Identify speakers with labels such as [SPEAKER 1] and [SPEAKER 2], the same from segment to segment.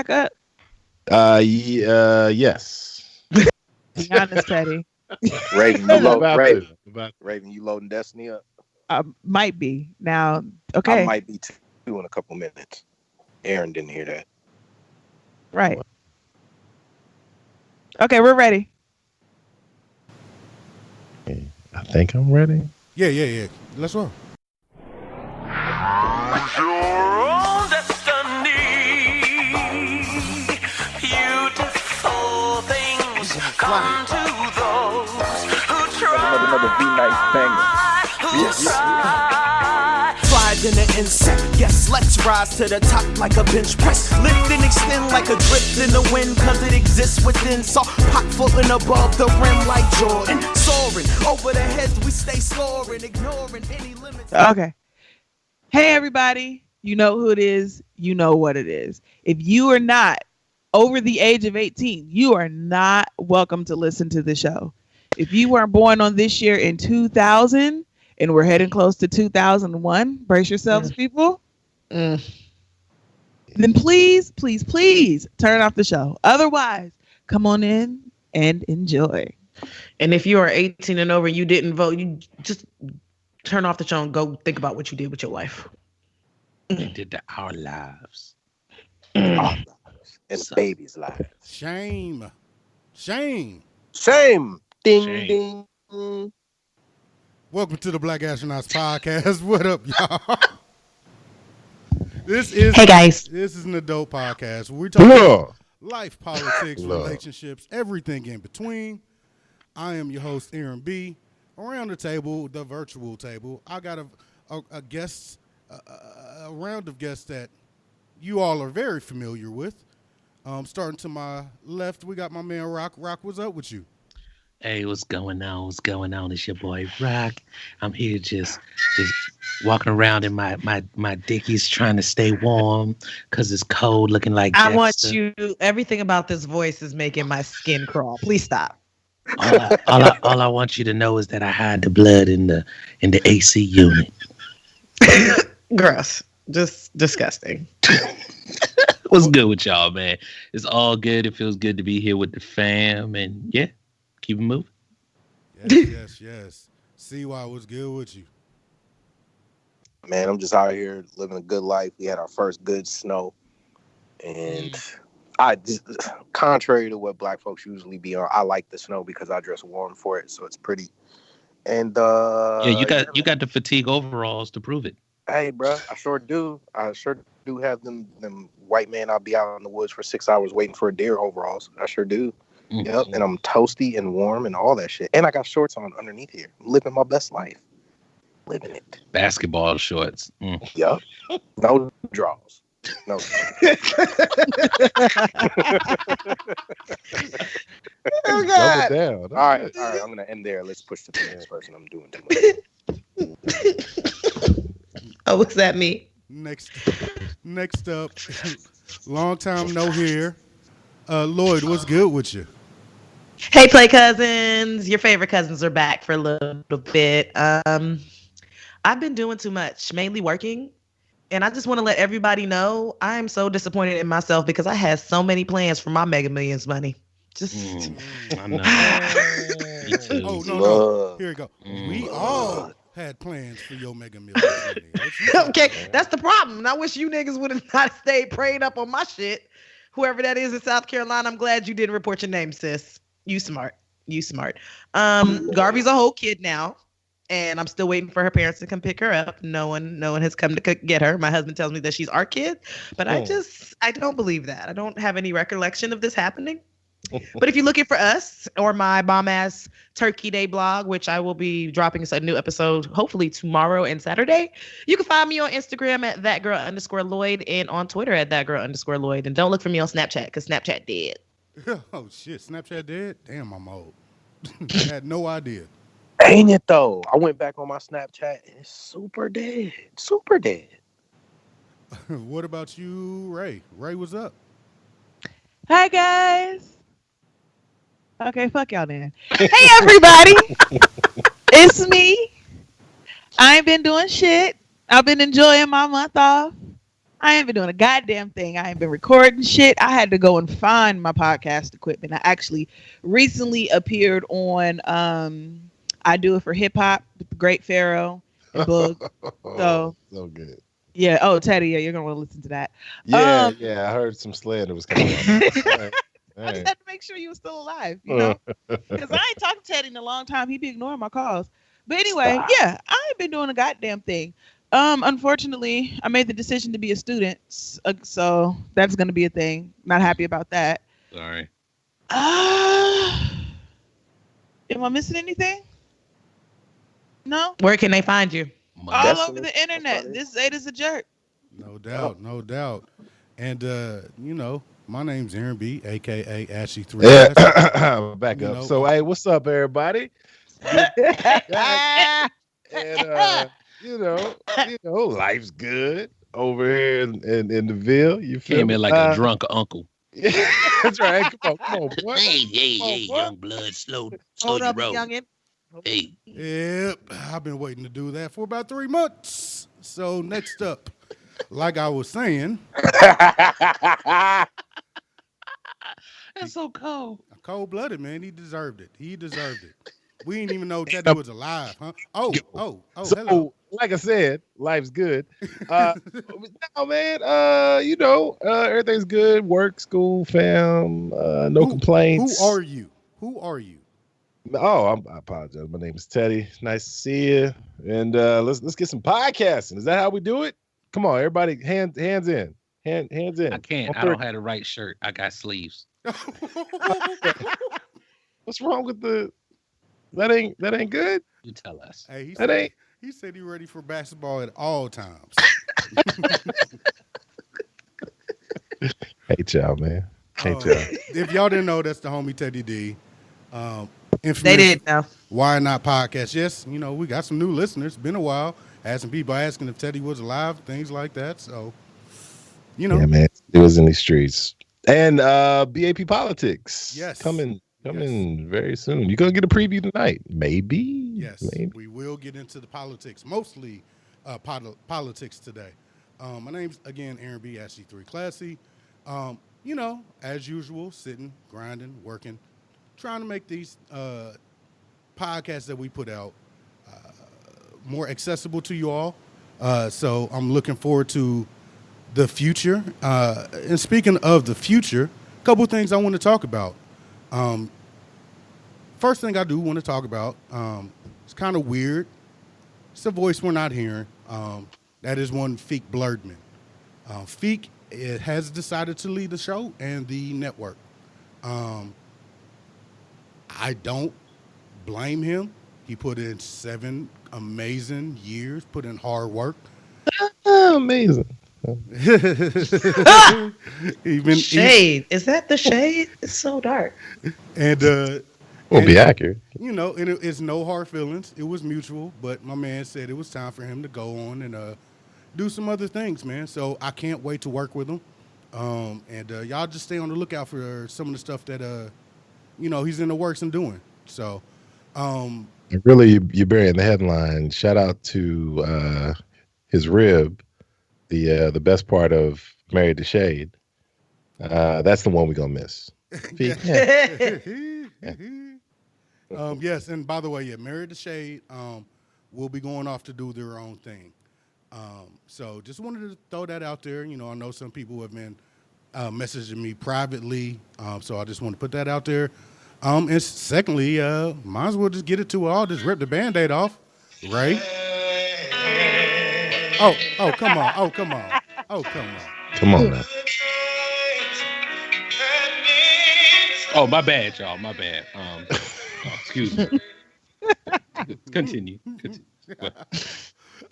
[SPEAKER 1] up?
[SPEAKER 2] Yes.
[SPEAKER 1] Be honest, Teddy.
[SPEAKER 3] Raven, you
[SPEAKER 2] I'm
[SPEAKER 3] load
[SPEAKER 2] about
[SPEAKER 3] Raven.
[SPEAKER 2] to. About
[SPEAKER 3] Raven, you loading Destiny up?
[SPEAKER 1] Might be now.
[SPEAKER 3] I
[SPEAKER 1] Okay,
[SPEAKER 3] might be too in a couple minutes. Aaron didn't hear that.
[SPEAKER 1] right. Okay, we're ready.
[SPEAKER 2] to. I think I'm ready.
[SPEAKER 4] Yeah. Let's roll.
[SPEAKER 5] Your own destiny. Beautiful things come to those who try.
[SPEAKER 3] Another V nice banger.
[SPEAKER 5] Who try.
[SPEAKER 6] Slide in an insect, yes, let's rise to the top like a bench press. Lift and extend like a drift in the wind, cause it exists within. So pot footing above the rim like Jordan. Soaring over the heads, we stay scoring, ignoring any limits.
[SPEAKER 1] Okay. Hey, everybody. You know who it is. You know what it is. If you are not over the age of 18, you are not welcome to listen to the show. If you weren't born on this year in 2000 and we're heading close to 2001, brace yourselves, people. Then please turn off the show. Otherwise, come on in and enjoy.
[SPEAKER 7] And if you are 18 and over and you didn't vote, you just turn off the show and go think about what you did with your life.
[SPEAKER 8] They did to our lives.
[SPEAKER 3] Our lives. And the baby's lives.
[SPEAKER 4] Shame.
[SPEAKER 3] Ding,
[SPEAKER 8] Shame.
[SPEAKER 3] ding.
[SPEAKER 4] Welcome to the Black Astronauts Podcast. What up, y'all? Hey
[SPEAKER 7] guys.
[SPEAKER 4] This is an adult podcast. We're talking life, politics, relationships, everything in between. I am your host, Aaron B. Around the table, the virtual table, I got a guest, a round of guests that you all are very familiar with. Starting to my left, we got my man Rock. Rock, what's up with you?
[SPEAKER 8] Hey, what's going on? What's going on? It's your boy Rock. I'm here just walking around in my dickies trying to stay warm because it's cold, looking like
[SPEAKER 7] I want
[SPEAKER 8] Dexter.
[SPEAKER 7] you. Everything about this voice is making my skin crawl. Please stop.
[SPEAKER 8] All I want you to know is that I hide the blood in the AC unit.
[SPEAKER 7] Gross. Just disgusting.
[SPEAKER 8] What's good with y'all, man? It's all good. It feels good to be here with the fam, and yeah, keep it moving.
[SPEAKER 4] Yes. See why it was good with you.
[SPEAKER 3] Man, I'm just out here living a good life. We had our first good snow. And I just, contrary to what black folks usually be on, I like the snow because I dress warm for it, so it's pretty. And
[SPEAKER 8] You got the fatigue overalls to prove it.
[SPEAKER 3] hey, bro, I sure do. I sure do have them white man. I'll be out in the woods for 6 hours waiting for a deer overalls. I sure do.
[SPEAKER 8] Mm-hmm.
[SPEAKER 3] Yep, and I'm toasty and warm and all that shit. And I got shorts on underneath here. I'm living my best life. Living it.
[SPEAKER 8] Basketball shorts.
[SPEAKER 3] Yep. No draws. No.
[SPEAKER 7] Oh God.
[SPEAKER 2] Double down.
[SPEAKER 3] All right. I'm gonna end there. Let's push to the next person. I'm doing too much.
[SPEAKER 7] Oh, what's that mean?
[SPEAKER 4] Next up, long time no hear. Lloyd, what's good with you?
[SPEAKER 7] Hey, Play Cousins. Your favorite cousins are back for a little bit. I've been doing too much, mainly working. And I just want to let everybody know I'm so disappointed in myself because I had so many plans for my Mega Millions money. Just
[SPEAKER 8] I know. Me too.
[SPEAKER 4] Oh, no. Here we go. We all had plans for your Mega Millions money.
[SPEAKER 7] okay, that's the problem. And I wish you niggas would have not stayed prayed up on my shit. Whoever that is in South Carolina, I'm glad you didn't report your name, sis. You smart. Garvey's a whole kid now. And I'm still waiting for her parents to come pick her up. No one has come to get her. My husband tells me that she's our kid, but I don't believe that. I don't have any recollection of this happening. But if you're looking for us or my bomb-ass Turkey Day blog, which I will be dropping a new episode hopefully tomorrow and Saturday, you can find me on Instagram at thatgirl_Lloyd and on Twitter at thatgirl_Lloyd. And don't look for me on Snapchat because Snapchat dead.
[SPEAKER 4] Oh, shit. Snapchat dead? Damn, I'm old. I had no idea.
[SPEAKER 3] Ain't it though? I went back on my Snapchat and it's super dead. Super dead.
[SPEAKER 4] What about you, Ray? Ray, what's up?
[SPEAKER 1] Hi, guys. Okay, fuck y'all then. Hey, everybody. It's me. I ain't been doing shit. I've been enjoying my month off. I ain't been doing a goddamn thing. I ain't been recording shit. I had to go and find my podcast equipment. I actually recently appeared on I Do It for Hip Hop with the Great Pharaoh and Boog. So
[SPEAKER 2] good.
[SPEAKER 1] yeah. Oh, Teddy, yeah, you're gonna want to listen to that.
[SPEAKER 2] Yeah, I heard some slander was coming on.
[SPEAKER 1] I just had to make sure you were still alive, you know, because I ain't talked to Teddy in a long time. He be ignoring my calls. But anyway, yeah, I ain't been doing a goddamn thing. Unfortunately, I made the decision to be a student, so that's gonna be a thing. Not happy about that.
[SPEAKER 8] Sorry.
[SPEAKER 1] Am I missing anything? No.
[SPEAKER 7] Where can they find you?
[SPEAKER 1] All over the internet. This Zeta's a jerk.
[SPEAKER 4] No doubt, no doubt. And you know, my name's Aaron B, aka Ashy 3.
[SPEAKER 2] Yeah, back up. So hey, what's up, everybody? And you know, life's good over here in the Ville. You feel
[SPEAKER 8] Came
[SPEAKER 2] me?
[SPEAKER 8] in like a drunk uncle.
[SPEAKER 2] Yeah, that's right. Come on, boy.
[SPEAKER 8] Hey, young blood, slow
[SPEAKER 7] Hold
[SPEAKER 8] your
[SPEAKER 7] up,
[SPEAKER 8] roll.
[SPEAKER 7] youngin.
[SPEAKER 8] Hey,
[SPEAKER 4] Yep, I've been waiting to do that for about 3 months. So next up, like I was saying,
[SPEAKER 8] that's so cold.
[SPEAKER 4] cold-blooded, man. He deserved it. We didn't even know Teddy was alive, huh? Oh,
[SPEAKER 2] So,
[SPEAKER 4] hello.
[SPEAKER 2] like I said, life's good. No, man. You know, everything's good. Work, school, fam. No complaints.
[SPEAKER 4] Who are you?
[SPEAKER 2] Oh, I apologize. My name is Teddy. Nice to see you. And let's get some podcasting. Is that how we do it? Come on, everybody, hands in. Hands in.
[SPEAKER 8] I can't. I don't have the right shirt. I got sleeves.
[SPEAKER 2] What's wrong with the? That ain't good.
[SPEAKER 8] You tell us.
[SPEAKER 4] Hey, he said he ready for basketball at all times.
[SPEAKER 2] Hate y'all, man. Hate y'all.
[SPEAKER 4] If y'all didn't know, that's the homie Teddy D. Infamous
[SPEAKER 7] They did know.
[SPEAKER 4] Why Not podcast. Yes, you know, we got some new listeners. Been a while. Had some people asking if Teddy was alive, things like that. So, you know.
[SPEAKER 2] Yeah, man. It was in these streets. And BAP Politics.
[SPEAKER 4] Yes.
[SPEAKER 2] Coming very soon. You're going to get a preview tonight. Maybe.
[SPEAKER 4] Yes.
[SPEAKER 2] Maybe.
[SPEAKER 4] We will get into the politics. Mostly politics today. My name's, again, Aaron B. Ashley 3 Classy. You know, as usual, sitting, grinding, working, trying to make these podcasts that we put out more accessible to you all. So I'm looking forward to the future. And speaking of the future, a couple of things I want to talk about. First thing I do want to talk about, it's kind of weird. It's a voice we're not hearing. That is one Feek Blerdman. Feek has decided to leave the show and the network. I don't blame him. He put in 7 amazing years, put in hard work.
[SPEAKER 2] Amazing.
[SPEAKER 7] Shade. Is that the shade? It's so dark.
[SPEAKER 4] And
[SPEAKER 2] We'll be accurate.
[SPEAKER 4] You know, and it's no hard feelings. It was mutual, but my man said it was time for him to go on and do some other things, man. So I can't wait to work with him. And y'all just stay on the lookout for some of the stuff that you know, he's in the works and doing. So
[SPEAKER 2] really, you're burying the headline. Shout out to his rib, the best part of Married to Shade. That's the one we're gonna miss.
[SPEAKER 4] Yes, and by the way, yeah, Married to Shade will be going off to do their own thing. So just wanted to throw that out there. You know, I know some people have been messaging me privately, so I just want to put that out there. And secondly, might as well just get it to all. Just rip the Band-Aid off, Ray. Oh, come on. Oh, come on.
[SPEAKER 2] Come on now.
[SPEAKER 8] Oh, my bad, y'all. My bad. Excuse me. Continue.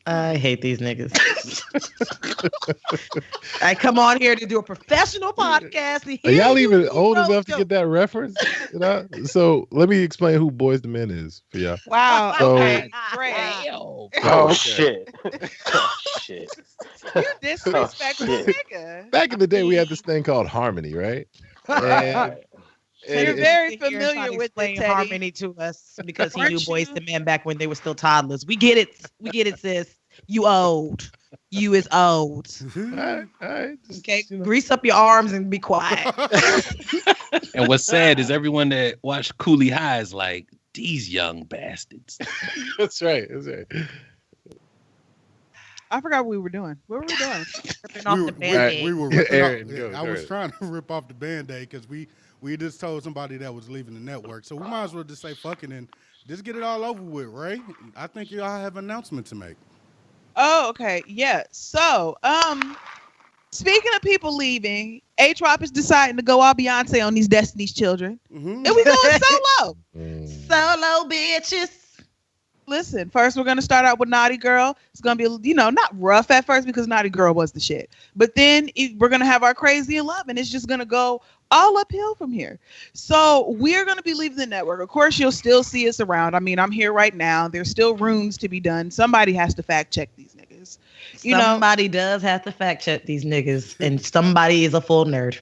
[SPEAKER 7] I hate these niggas. I come on here to do a professional podcast.
[SPEAKER 2] Are y'all even old enough to get that reference? You know? So let me explain who Boys the Men is for y'all.
[SPEAKER 1] Wow.
[SPEAKER 2] So-
[SPEAKER 1] Okay. Great.
[SPEAKER 3] Oh shit. Shit.
[SPEAKER 1] You disrespectful nigga.
[SPEAKER 2] Back in the day, we had this thing called Harmony, right? And
[SPEAKER 1] You're very familiar with
[SPEAKER 7] playing
[SPEAKER 1] it, Teddy.
[SPEAKER 7] Harmony to us because he
[SPEAKER 1] Aren't
[SPEAKER 7] knew Boys
[SPEAKER 1] you?
[SPEAKER 7] the Men back when they were still toddlers. We get it, sis. You old. You is old.
[SPEAKER 2] All right, all right.
[SPEAKER 7] Okay, grease up your arms and be quiet.
[SPEAKER 8] And what's sad is everyone that watched Cooley High is like, these young bastards.
[SPEAKER 2] That's right. That's right.
[SPEAKER 1] I forgot what we were doing. What were we doing?
[SPEAKER 7] Ripping off the Band-Aid.
[SPEAKER 4] We were ripping
[SPEAKER 2] Aaron,
[SPEAKER 4] off,
[SPEAKER 2] go,
[SPEAKER 4] I was
[SPEAKER 2] Aaron.
[SPEAKER 4] trying to rip off the Band-Aid because we just told somebody that was leaving the network. So we might as well just say fucking and just get it all over with, Ray. I think y'all have an announcement to make.
[SPEAKER 1] Oh, okay. Yeah. So, speaking of people leaving, A-Trop is deciding to go all Beyonce on these Destiny's Children.
[SPEAKER 4] Mm-hmm.
[SPEAKER 1] And we going solo.
[SPEAKER 7] Solo bitches.
[SPEAKER 1] Listen, first we're going to start out with Naughty Girl. It's going to be, not rough at first because Naughty Girl was the shit. But then we're going to have our Crazy in Love, and it's just going to go all uphill from here. So we're going to be leaving the network. Of course, you'll still see us around. I mean, I'm here right now. There's still runes to be done. Somebody has to fact check these niggas.
[SPEAKER 7] Somebody does have to fact check these niggas, and somebody is a full nerd.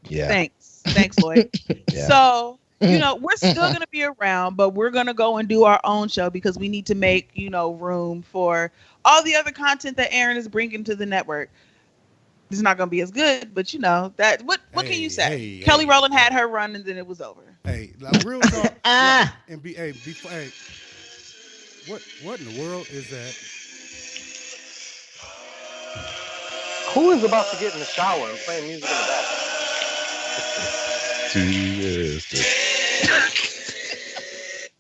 [SPEAKER 2] Yeah.
[SPEAKER 1] Thanks, Lloyd.
[SPEAKER 2] Yeah.
[SPEAKER 1] So, we're still going to be around, but we're going to go and do our own show because we need to make, room for all the other content that Aaron is bringing to the network. It's not going to be as good, but that what can you say? Kelly Rowland had her run and then it was over.
[SPEAKER 4] Hey, like real talk. And what in the world is that?
[SPEAKER 3] Who is about to get in the shower and playing music in the background?
[SPEAKER 2] 2 years.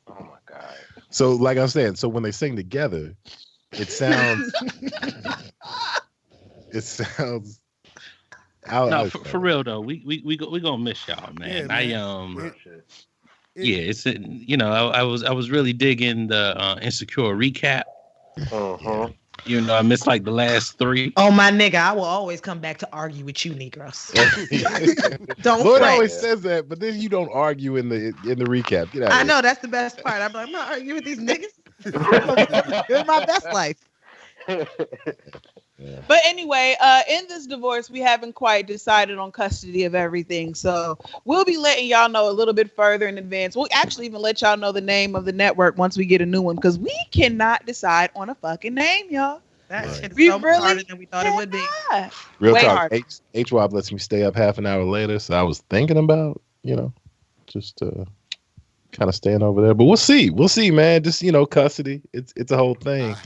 [SPEAKER 3] Oh my God.
[SPEAKER 2] So, like I was saying, so when they sing together, it sounds.
[SPEAKER 8] No, for real though, we gonna miss y'all, man.
[SPEAKER 4] Yeah, man.
[SPEAKER 8] It's I was really digging the Insecure recap.
[SPEAKER 3] Uh-huh.
[SPEAKER 8] I missed like the last 3.
[SPEAKER 7] Oh, my nigga, I will always come back to argue with you, Negros. Don't
[SPEAKER 2] Lloyd
[SPEAKER 7] fret.
[SPEAKER 2] always says that, but then you don't argue in the recap. Get out of
[SPEAKER 7] I
[SPEAKER 2] here.
[SPEAKER 7] know, that's the best part. I'm like, I'm not arguing with these niggas. It's my best life.
[SPEAKER 1] But anyway, in this divorce, we haven't quite decided on custody of everything. So we'll be letting y'all know a little bit further in advance. We'll actually even let y'all know the name of the network once we get a new one because we cannot decide on a fucking name, y'all.
[SPEAKER 7] That shit's
[SPEAKER 1] We
[SPEAKER 7] so much
[SPEAKER 1] really
[SPEAKER 7] harder than we thought it would be.
[SPEAKER 2] Real
[SPEAKER 1] Way
[SPEAKER 2] talk.
[SPEAKER 1] hard.
[SPEAKER 2] H-Wop lets me stay up half an hour later, so I was thinking about, just kind of staying over there. But we'll see. We'll see, man. Just custody. It's a whole thing.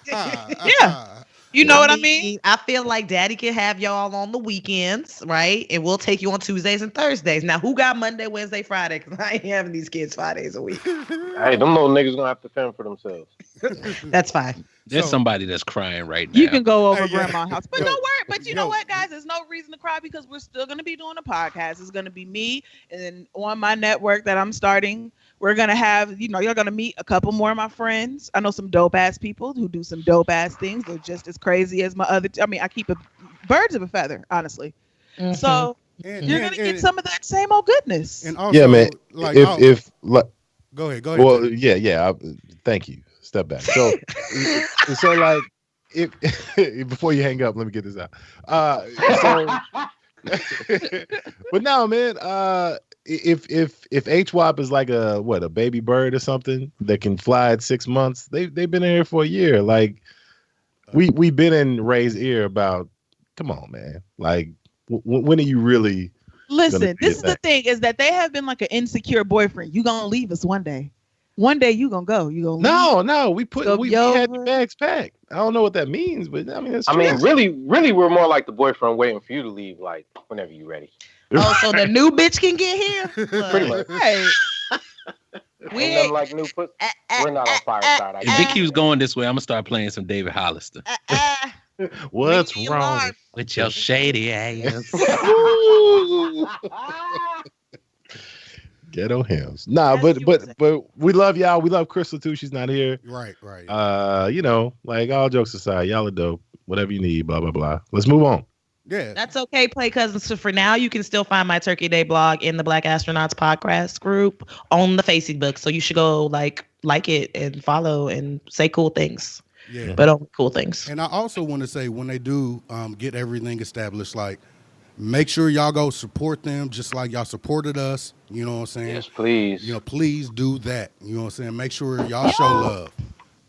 [SPEAKER 1] Yeah. You know what I mean?
[SPEAKER 7] I feel like Daddy can have y'all on the weekends, right? And we'll take you on Tuesdays and Thursdays. Now, who got Monday, Wednesday, Friday? Because I ain't having these kids 5 days a week.
[SPEAKER 3] Hey, them little niggas gonna have to fend for themselves.
[SPEAKER 7] That's fine.
[SPEAKER 8] There's somebody that's crying right now.
[SPEAKER 1] You can go over
[SPEAKER 4] Hey, yeah.
[SPEAKER 1] grandma's house. But
[SPEAKER 4] Yo,
[SPEAKER 1] don't worry. But you know
[SPEAKER 4] yo.
[SPEAKER 1] what, guys? There's no reason to cry because we're still going to be doing a podcast. It's going to be me. And then on my network that I'm starting, we're going to have, you're going to meet a couple more of my friends. I know some dope ass people who do some dope ass things. They're just as crazy as my other. I keep birds of a feather, honestly.
[SPEAKER 7] Mm-hmm.
[SPEAKER 1] So you're going to get some of that same old goodness.
[SPEAKER 4] And also,
[SPEAKER 2] Yeah, man.
[SPEAKER 4] Like, go ahead.
[SPEAKER 2] Well, yeah. Thank you. Step back. So, like, if before you hang up, let me get this out. But no, man. If H-Wop is like a baby bird or something that can fly at 6 months, they've been in here for a year. Like, we've been in Ray's ear about. Come on, man. Like, when are you really?
[SPEAKER 1] Listen, this is the thing: is that they have been like an insecure boyfriend. You gonna leave us one day. One day you gonna go. You gonna
[SPEAKER 2] no. We had your bags packed. I don't know what that means, but I mean, it's true.
[SPEAKER 3] Really, we're more like the boyfriend waiting for you to leave, like whenever you're ready.
[SPEAKER 7] Oh, so the new bitch can get here?
[SPEAKER 3] Pretty much.
[SPEAKER 1] Right.
[SPEAKER 3] Ain't nothing like new pussy. We're not on fireside. I
[SPEAKER 8] If
[SPEAKER 3] guess.
[SPEAKER 8] Vic keeps going this way, I'm gonna start playing some David Hollister.
[SPEAKER 2] What's wrong
[SPEAKER 8] with your shady ass?
[SPEAKER 2] Ghetto hymns. Nah, but we love y'all. We love Crystal too. She's not here.
[SPEAKER 4] Right.
[SPEAKER 2] Like all jokes aside, y'all are dope. Whatever you need, blah blah blah. Let's move on.
[SPEAKER 4] Yeah.
[SPEAKER 7] That's okay, Play Cousins. So for now, you can still find my Turkey Day blog in the Black Astronauts podcast group on the Facebook. So you should go like it and follow and say cool things.
[SPEAKER 4] Yeah.
[SPEAKER 7] But only cool things.
[SPEAKER 4] And I also want to say when they do get everything established, like make sure y'all go support them just like y'all supported us. You know what I'm saying?
[SPEAKER 3] Yes, please.
[SPEAKER 4] Please do that. You know what I'm saying? Make sure y'all show love.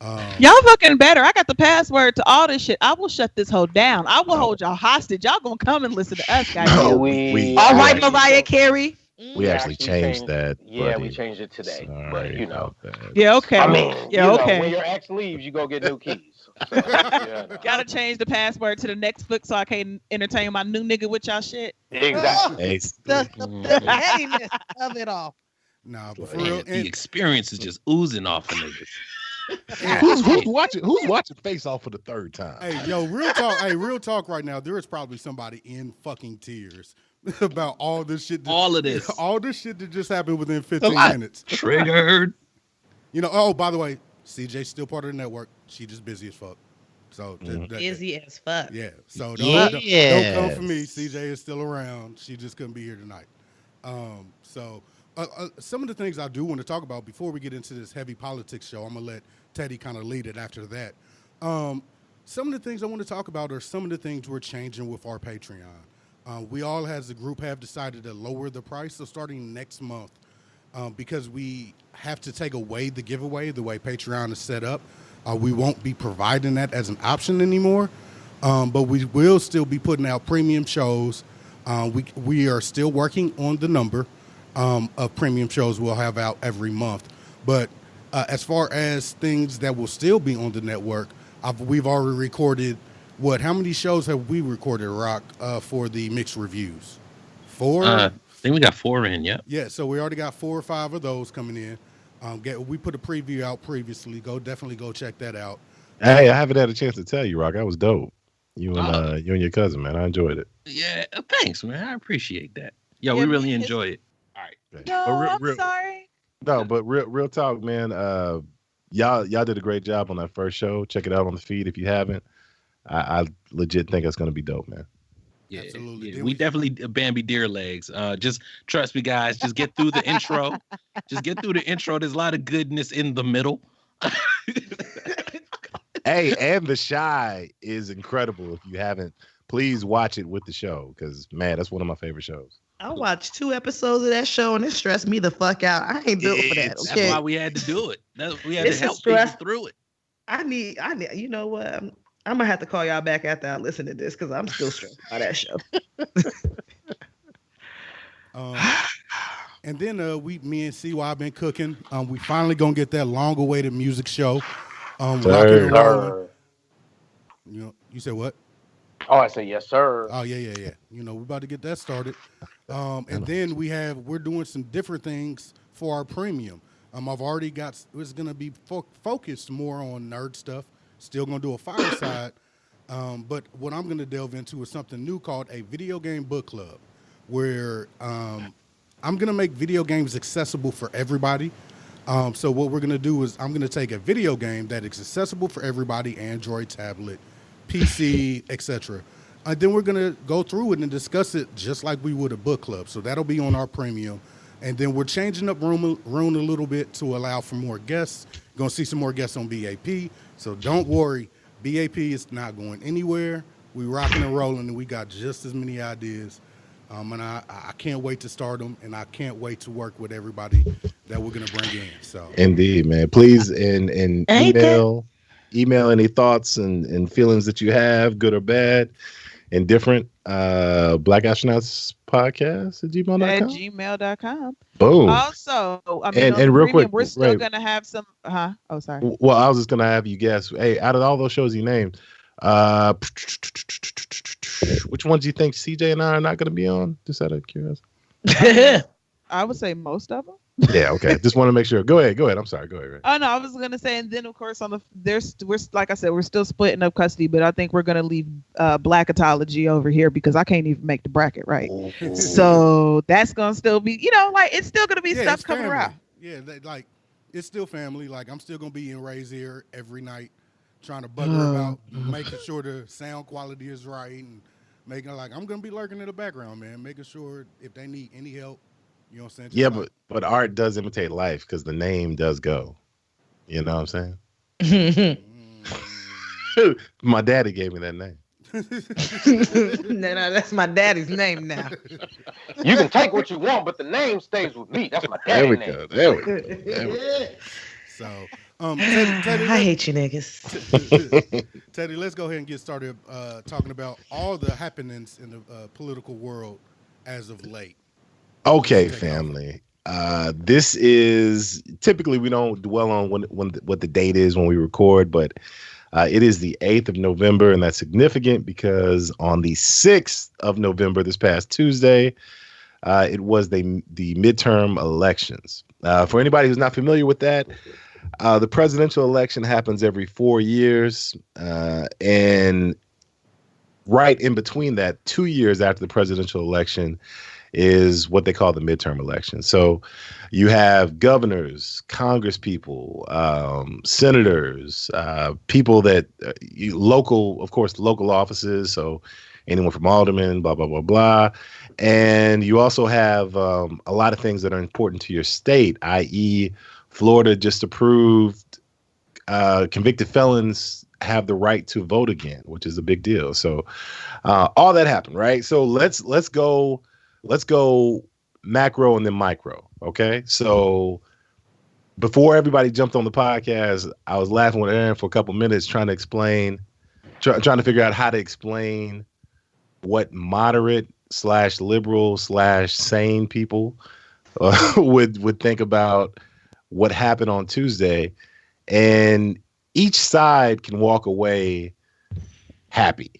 [SPEAKER 1] Y'all fucking better. I got the password to all this shit. I will shut this hoe down. I will hold y'all hostage. Y'all gonna come and listen to us, guys.
[SPEAKER 2] No,
[SPEAKER 7] All right,
[SPEAKER 2] actually-
[SPEAKER 7] Mariah Carey.
[SPEAKER 2] we actually changed that.
[SPEAKER 3] Yeah, we
[SPEAKER 2] buddy.
[SPEAKER 3] changed it today.
[SPEAKER 2] Sorry
[SPEAKER 3] But you know,
[SPEAKER 2] about that.
[SPEAKER 1] Yeah, okay.
[SPEAKER 3] I mean,
[SPEAKER 1] yeah,
[SPEAKER 3] you
[SPEAKER 1] okay.
[SPEAKER 3] know, when your ex leaves, you go get new keys. So, yeah, no.
[SPEAKER 1] Gotta change the password to the next flick so I can entertain my new nigga with y'all shit.
[SPEAKER 3] Exactly.
[SPEAKER 2] Hey,
[SPEAKER 7] The pettiness of it all.
[SPEAKER 4] Nah, but for
[SPEAKER 2] Man,
[SPEAKER 4] real.
[SPEAKER 8] The experience is just oozing off of niggas.
[SPEAKER 2] who's watching? Who's watching Face Off for the third time?
[SPEAKER 4] Hey, yo, real talk. Hey, real talk. Right now, there is probably somebody in fucking tears about all this shit.
[SPEAKER 8] All of this.
[SPEAKER 4] all this shit that just happened within 15 minutes.
[SPEAKER 8] Triggered.
[SPEAKER 4] You know. Oh, by the way, CJ's still part of the network. She just busy as fuck. So
[SPEAKER 7] Busy as fuck.
[SPEAKER 4] yeah. So
[SPEAKER 2] Yes.
[SPEAKER 4] don't come for me. CJ is still around. She just couldn't be here tonight. So some of the things I do want to talk about before we get into this heavy politics show, I'm gonna let Teddy kind of lead it after that. Some of the things I want to talk about are some of the things we're changing with our Patreon. We all, as a group, have decided to lower the price. So starting next month, because we have to take away the giveaway, the way Patreon is set up, we won't be providing that as an option anymore. But we will still be putting out premium shows. We are still working on the number of premium shows we'll have out every month. But as far as things that will still be on the network, we've already recorded, how many shows have we recorded, Rock, for the mixed reviews? 4?
[SPEAKER 8] I think we got 4 in, yeah.
[SPEAKER 4] Yeah, so we already got 4 or 5 of those coming in. We put a preview out previously. Definitely go check that out.
[SPEAKER 2] Hey, I haven't had a chance to tell you, Rock. That was dope. You and your cousin, man. I enjoyed it.
[SPEAKER 8] Yeah, thanks, man. I appreciate that. Yo,
[SPEAKER 1] Yeah,
[SPEAKER 8] we really
[SPEAKER 1] me and
[SPEAKER 8] enjoy it. All right.
[SPEAKER 1] No,
[SPEAKER 2] But
[SPEAKER 1] I'm sorry.
[SPEAKER 2] No, but real talk, man. Y'all did a great job on that first show. Check it out on the feed if you haven't. I legit think it's gonna be dope, man.
[SPEAKER 8] Yeah,
[SPEAKER 4] Absolutely.
[SPEAKER 8] yeah. We definitely Bambi deer legs. Just trust me, guys. Just get through the intro. Just get through the intro. There's a lot of goodness in the middle.
[SPEAKER 2] Hey, and The Shy is incredible. If you haven't, please watch it with the show because man, that's one of my favorite shows.
[SPEAKER 7] I watched 2 episodes of that show and it stressed me the fuck out. I ain't built for that.
[SPEAKER 8] That's
[SPEAKER 7] Okay.
[SPEAKER 8] why we had to do it. We had
[SPEAKER 7] It's
[SPEAKER 8] to
[SPEAKER 7] a
[SPEAKER 8] help people
[SPEAKER 7] stress.
[SPEAKER 8] through it.
[SPEAKER 7] I need. You know what? I'm gonna have to call y'all back after I listen to this because I'm still stressed by that show.
[SPEAKER 4] And then me and CY been cooking. We finally gonna get that long-awaited music show. Rocking and rolling. You know, you said what?
[SPEAKER 3] Oh, I said yes, sir.
[SPEAKER 4] Oh yeah. You know, we're about to get that started. And then we're doing some different things for our premium. I've already got. It's gonna be focused more on nerd stuff. Still gonna do a fireside. But what I'm gonna delve into is something new called a video game book club, where I'm gonna make video games accessible for everybody. So what we're gonna do is I'm gonna take a video game that is accessible for everybody: Android, tablet, PC, etc. Then we're gonna go through it and discuss it just like we would a book club. So that'll be on our premium. And then we're changing up room a little bit to allow for more guests. You're gonna see some more guests on BAP. So don't worry, BAP is not going anywhere. We rocking and rolling, and we got just as many ideas. And I can't wait to start them, and I can't wait to work with everybody that we're gonna bring in. So
[SPEAKER 2] Indeed, man. Please and email any thoughts and feelings that you have, good or bad, indifferent. Black Astronauts Podcast at gmail.com.
[SPEAKER 1] At gmail.com.
[SPEAKER 2] Boom.
[SPEAKER 1] Also, I mean,
[SPEAKER 2] and real quick,
[SPEAKER 1] we're still
[SPEAKER 2] right.
[SPEAKER 1] gonna have some. Oh, sorry.
[SPEAKER 2] Well, I was just gonna have you guess. Hey, out of all those shows you named, which ones do you think CJ and I are not gonna be on? Just out of curiosity.
[SPEAKER 1] I would say most of them.
[SPEAKER 2] Yeah. Okay. Just want to make sure. Go ahead. I'm sorry. Go ahead. Ray.
[SPEAKER 1] Oh no, I was gonna say, and then of course we're like I said, we're still splitting up custody, but I think we're gonna leave Blackatology over here because I can't even make the bracket right. So that's gonna still be, like it's still gonna be stuff coming around.
[SPEAKER 4] Yeah, it's still family. Like I'm still gonna be in Ray's ear every night, trying to bug her about making sure the sound quality is right and making I'm gonna be lurking in the background, man, making sure if they need any help. You know what I'm saying?
[SPEAKER 2] Yeah, but art does imitate life because the name does go. You know what I'm saying? My daddy gave me that name.
[SPEAKER 7] No, that's my daddy's name now.
[SPEAKER 3] You can take what you want, but the name stays with me. That's my daddy name.
[SPEAKER 2] There we go.
[SPEAKER 4] So, Teddy,
[SPEAKER 7] I hate you niggas.
[SPEAKER 4] Teddy, let's go ahead and get started talking about all the happenings in the political world as of late.
[SPEAKER 2] Okay, family. This is typically we don't dwell on what the date is when we record, but it is the 8th of November, and that's significant because on the 6th of November, this past Tuesday, it was the midterm elections. For anybody who's not familiar with that, the presidential election happens every 4 years, and right in between that, 2 years after the presidential election, is what they call the midterm election. So you have governors, congresspeople, senators, people that local offices. So anyone from alderman, blah, blah, blah, blah. And you also have a lot of things that are important to your state, i.e. Florida just approved convicted felons have the right to vote again, which is a big deal. So all that happened, right? So let's go macro and then micro. Okay. So before everybody jumped on the podcast, I was laughing with Aaron for a couple minutes trying to figure out how to explain what moderate / liberal / sane people would think about what happened on Tuesday. And each side can walk away happy,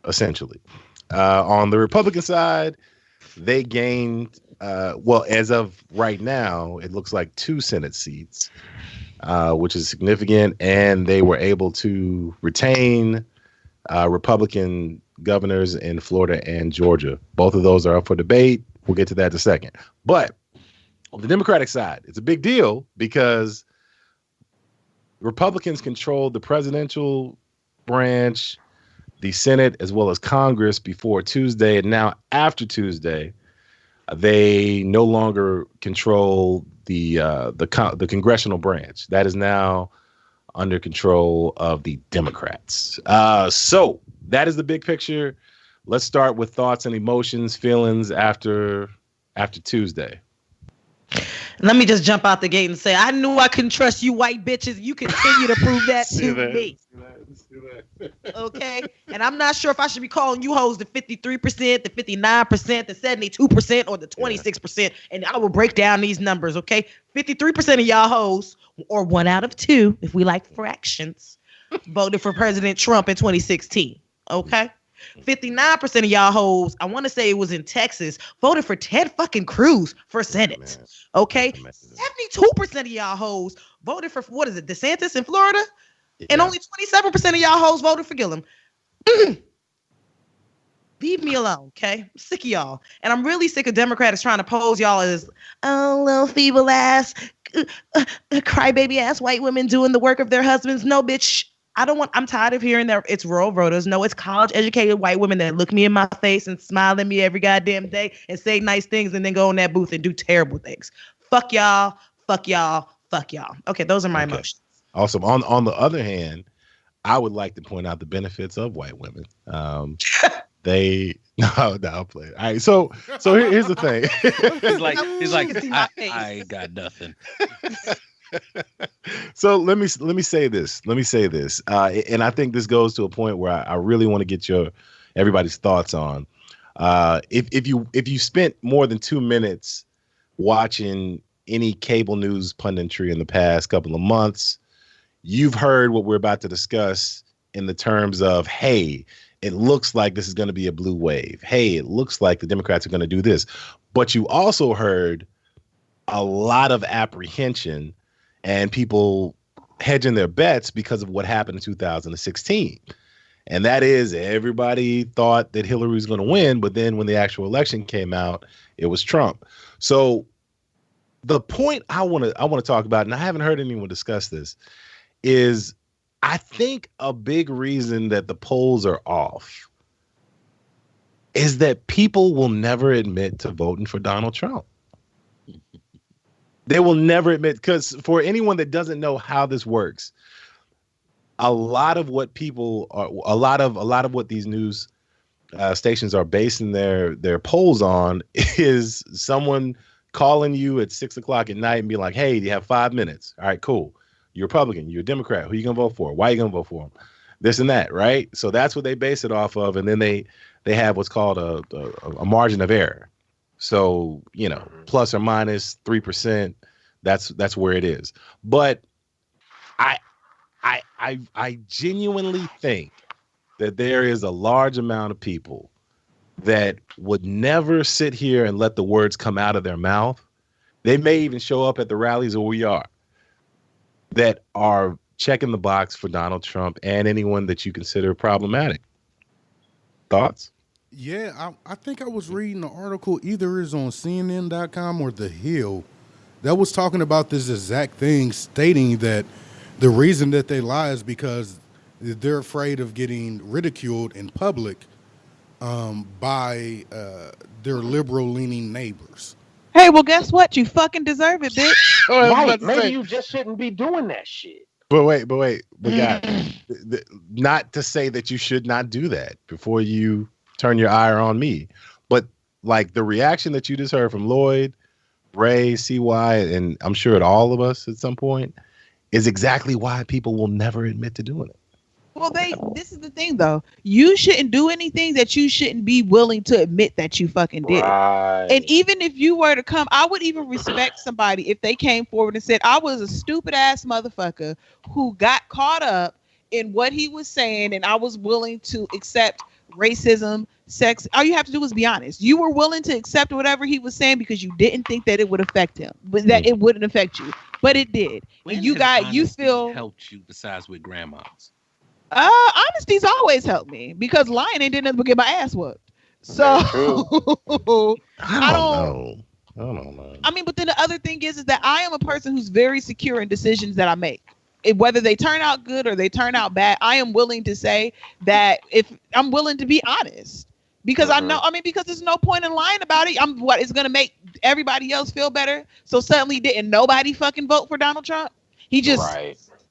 [SPEAKER 2] essentially. On the Republican side, they gained, as of right now, it looks like 2 Senate seats, which is significant. And they were able to retain Republican governors in Florida and Georgia. Both of those are up for debate. We'll get to that in a second. But on the Democratic side, it's a big deal because Republicans controlled the presidential branch, the Senate, as well as Congress before Tuesday. And now after Tuesday, they no longer control the congressional branch. That is now under control of the Democrats. So that is the big picture. Let's start with thoughts and emotions, feelings after Tuesday.
[SPEAKER 7] Let me just jump out the gate and say, I knew I couldn't trust you white bitches. You continue to prove that to me. Okay? And I'm not sure if I should be calling you hoes the 53%, the 59%, the 72%, or the 26%. And I will break down these numbers, okay? 53% of y'all hoes, or 1 out of 2, if we like fractions, voted for President Trump in 2016. Okay? 59% of y'all hoes, I want to say it was in Texas, voted for Ted fucking Cruz for Senate. Okay? 72% of y'all hoes voted for, what is it, DeSantis in Florida? Yeah. And only 27% of y'all hoes voted for Gillum. Leave me alone, okay? I'm sick of y'all. And I'm really sick of Democrats trying to pose y'all as, little feeble ass, crybaby ass white women doing the work of their husbands. No, bitch. I'm tired of hearing that it's rural voters. No, it's college educated white women that look me in my face and smile at me every goddamn day and say nice things and then go in that booth and do terrible things. Fuck y'all, fuck y'all, fuck y'all. Okay, those are my emotions. Awesome.
[SPEAKER 2] On the other hand, I would like to point out the benefits of white women. I'll play it. All right, so here's the thing.
[SPEAKER 8] he's like I ain't got nothing.
[SPEAKER 2] So let me say this. And I think this goes to a point where I really want to get everybody's thoughts on. If you spent more than 2 minutes watching any cable news punditry in the past couple of months, you've heard what we're about to discuss in the terms of, hey, it looks like this is going to be a blue wave. Hey, it looks like the Democrats are going to do this. But you also heard a lot of apprehension and people hedging their bets because of what happened in 2016. And that is, everybody thought that Hillary was going to win, but then when the actual election came out, it was Trump. So the point I want to talk about, and I haven't heard anyone discuss this, is I think a big reason that the polls are off is that people will never admit to voting for Donald Trump. They will never admit, because for anyone that doesn't know how this works, a lot of what these news stations are basing their polls on is someone calling you at 6 o'clock at night and be like, hey, do you have 5 minutes? All right, cool. You're a Republican. You're a Democrat. Who you gonna vote for? Why you gonna vote for them? This and that, right? So that's what they base it off of, and then they have what's called a margin of error. So plus or minus 3%. That's where it is. But I genuinely think that there is a large amount of people that would never sit here and let the words come out of their mouth. They may even show up at the rallies where we are, that are checking the box for Donald Trump and anyone that you consider problematic. Thoughts?
[SPEAKER 4] Yeah, I think I was reading an article, either is on CNN.com or The Hill, that was talking about this exact thing, stating that the reason that they lie is because they're afraid of getting ridiculed in public by their liberal-leaning neighbors.
[SPEAKER 1] Hey, well, guess what? You fucking deserve it, bitch.
[SPEAKER 3] Right? Maybe you just shouldn't be doing that shit.
[SPEAKER 2] But wait, God, not to say that you should not do that before you turn your ire on me, but like the reaction that you just heard from Lloyd, Ray, CY, and I'm sure at all of us at some point is exactly why people will never admit to doing it.
[SPEAKER 1] Well, this is the thing, though. You shouldn't do anything that you shouldn't be willing to admit that you fucking did.
[SPEAKER 3] Right.
[SPEAKER 1] And even if you were to come, I would even respect somebody if they came forward and said, I was a stupid ass motherfucker who got caught up in what he was saying, and I was willing to accept racism, sex. All you have to do is be honest. You were willing to accept whatever he was saying because you didn't think that it would affect him, but that it wouldn't affect you. But it did.
[SPEAKER 8] When
[SPEAKER 1] You feel
[SPEAKER 8] helped you besides with grandmas.
[SPEAKER 1] Honesty's always helped me because lying ain't did nothing but get my ass whooped. So I don't know. I mean, but then the other thing is that I am a person who's very secure in decisions that I make. Whether they turn out good or they turn out bad, I am willing to say that if I'm willing to be honest because because there's no point in lying about it. It's going to make everybody else feel better. So suddenly didn't nobody fucking vote for Donald Trump? He just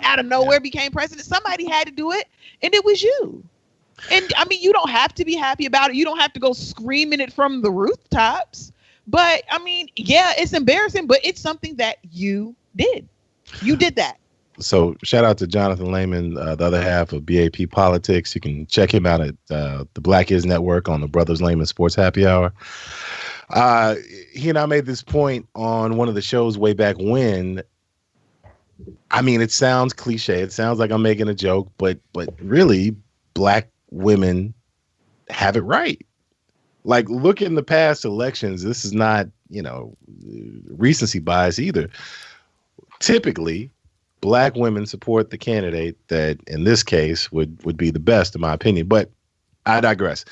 [SPEAKER 1] out of nowhere became president. Somebody had to do it, and it was you. And I mean, you don't have to be happy about it. You don't have to go screaming it from the rooftops. But I mean, yeah, it's embarrassing, but it's something that you did. You did that.
[SPEAKER 2] So shout out to Jonathan Lehman, the other half of BAP Politics. You can check him out at the Black Is Network on the Brothers Lehman Sports Happy Hour. He and I made this point on one of the shows way back when. I mean, it sounds cliche. It sounds like I'm making a joke, but really, black women have it right. Like, look in the past elections. This is not, recency bias either. Typically, black women support the candidate that, in this case, would be the best, in my opinion. But I digress.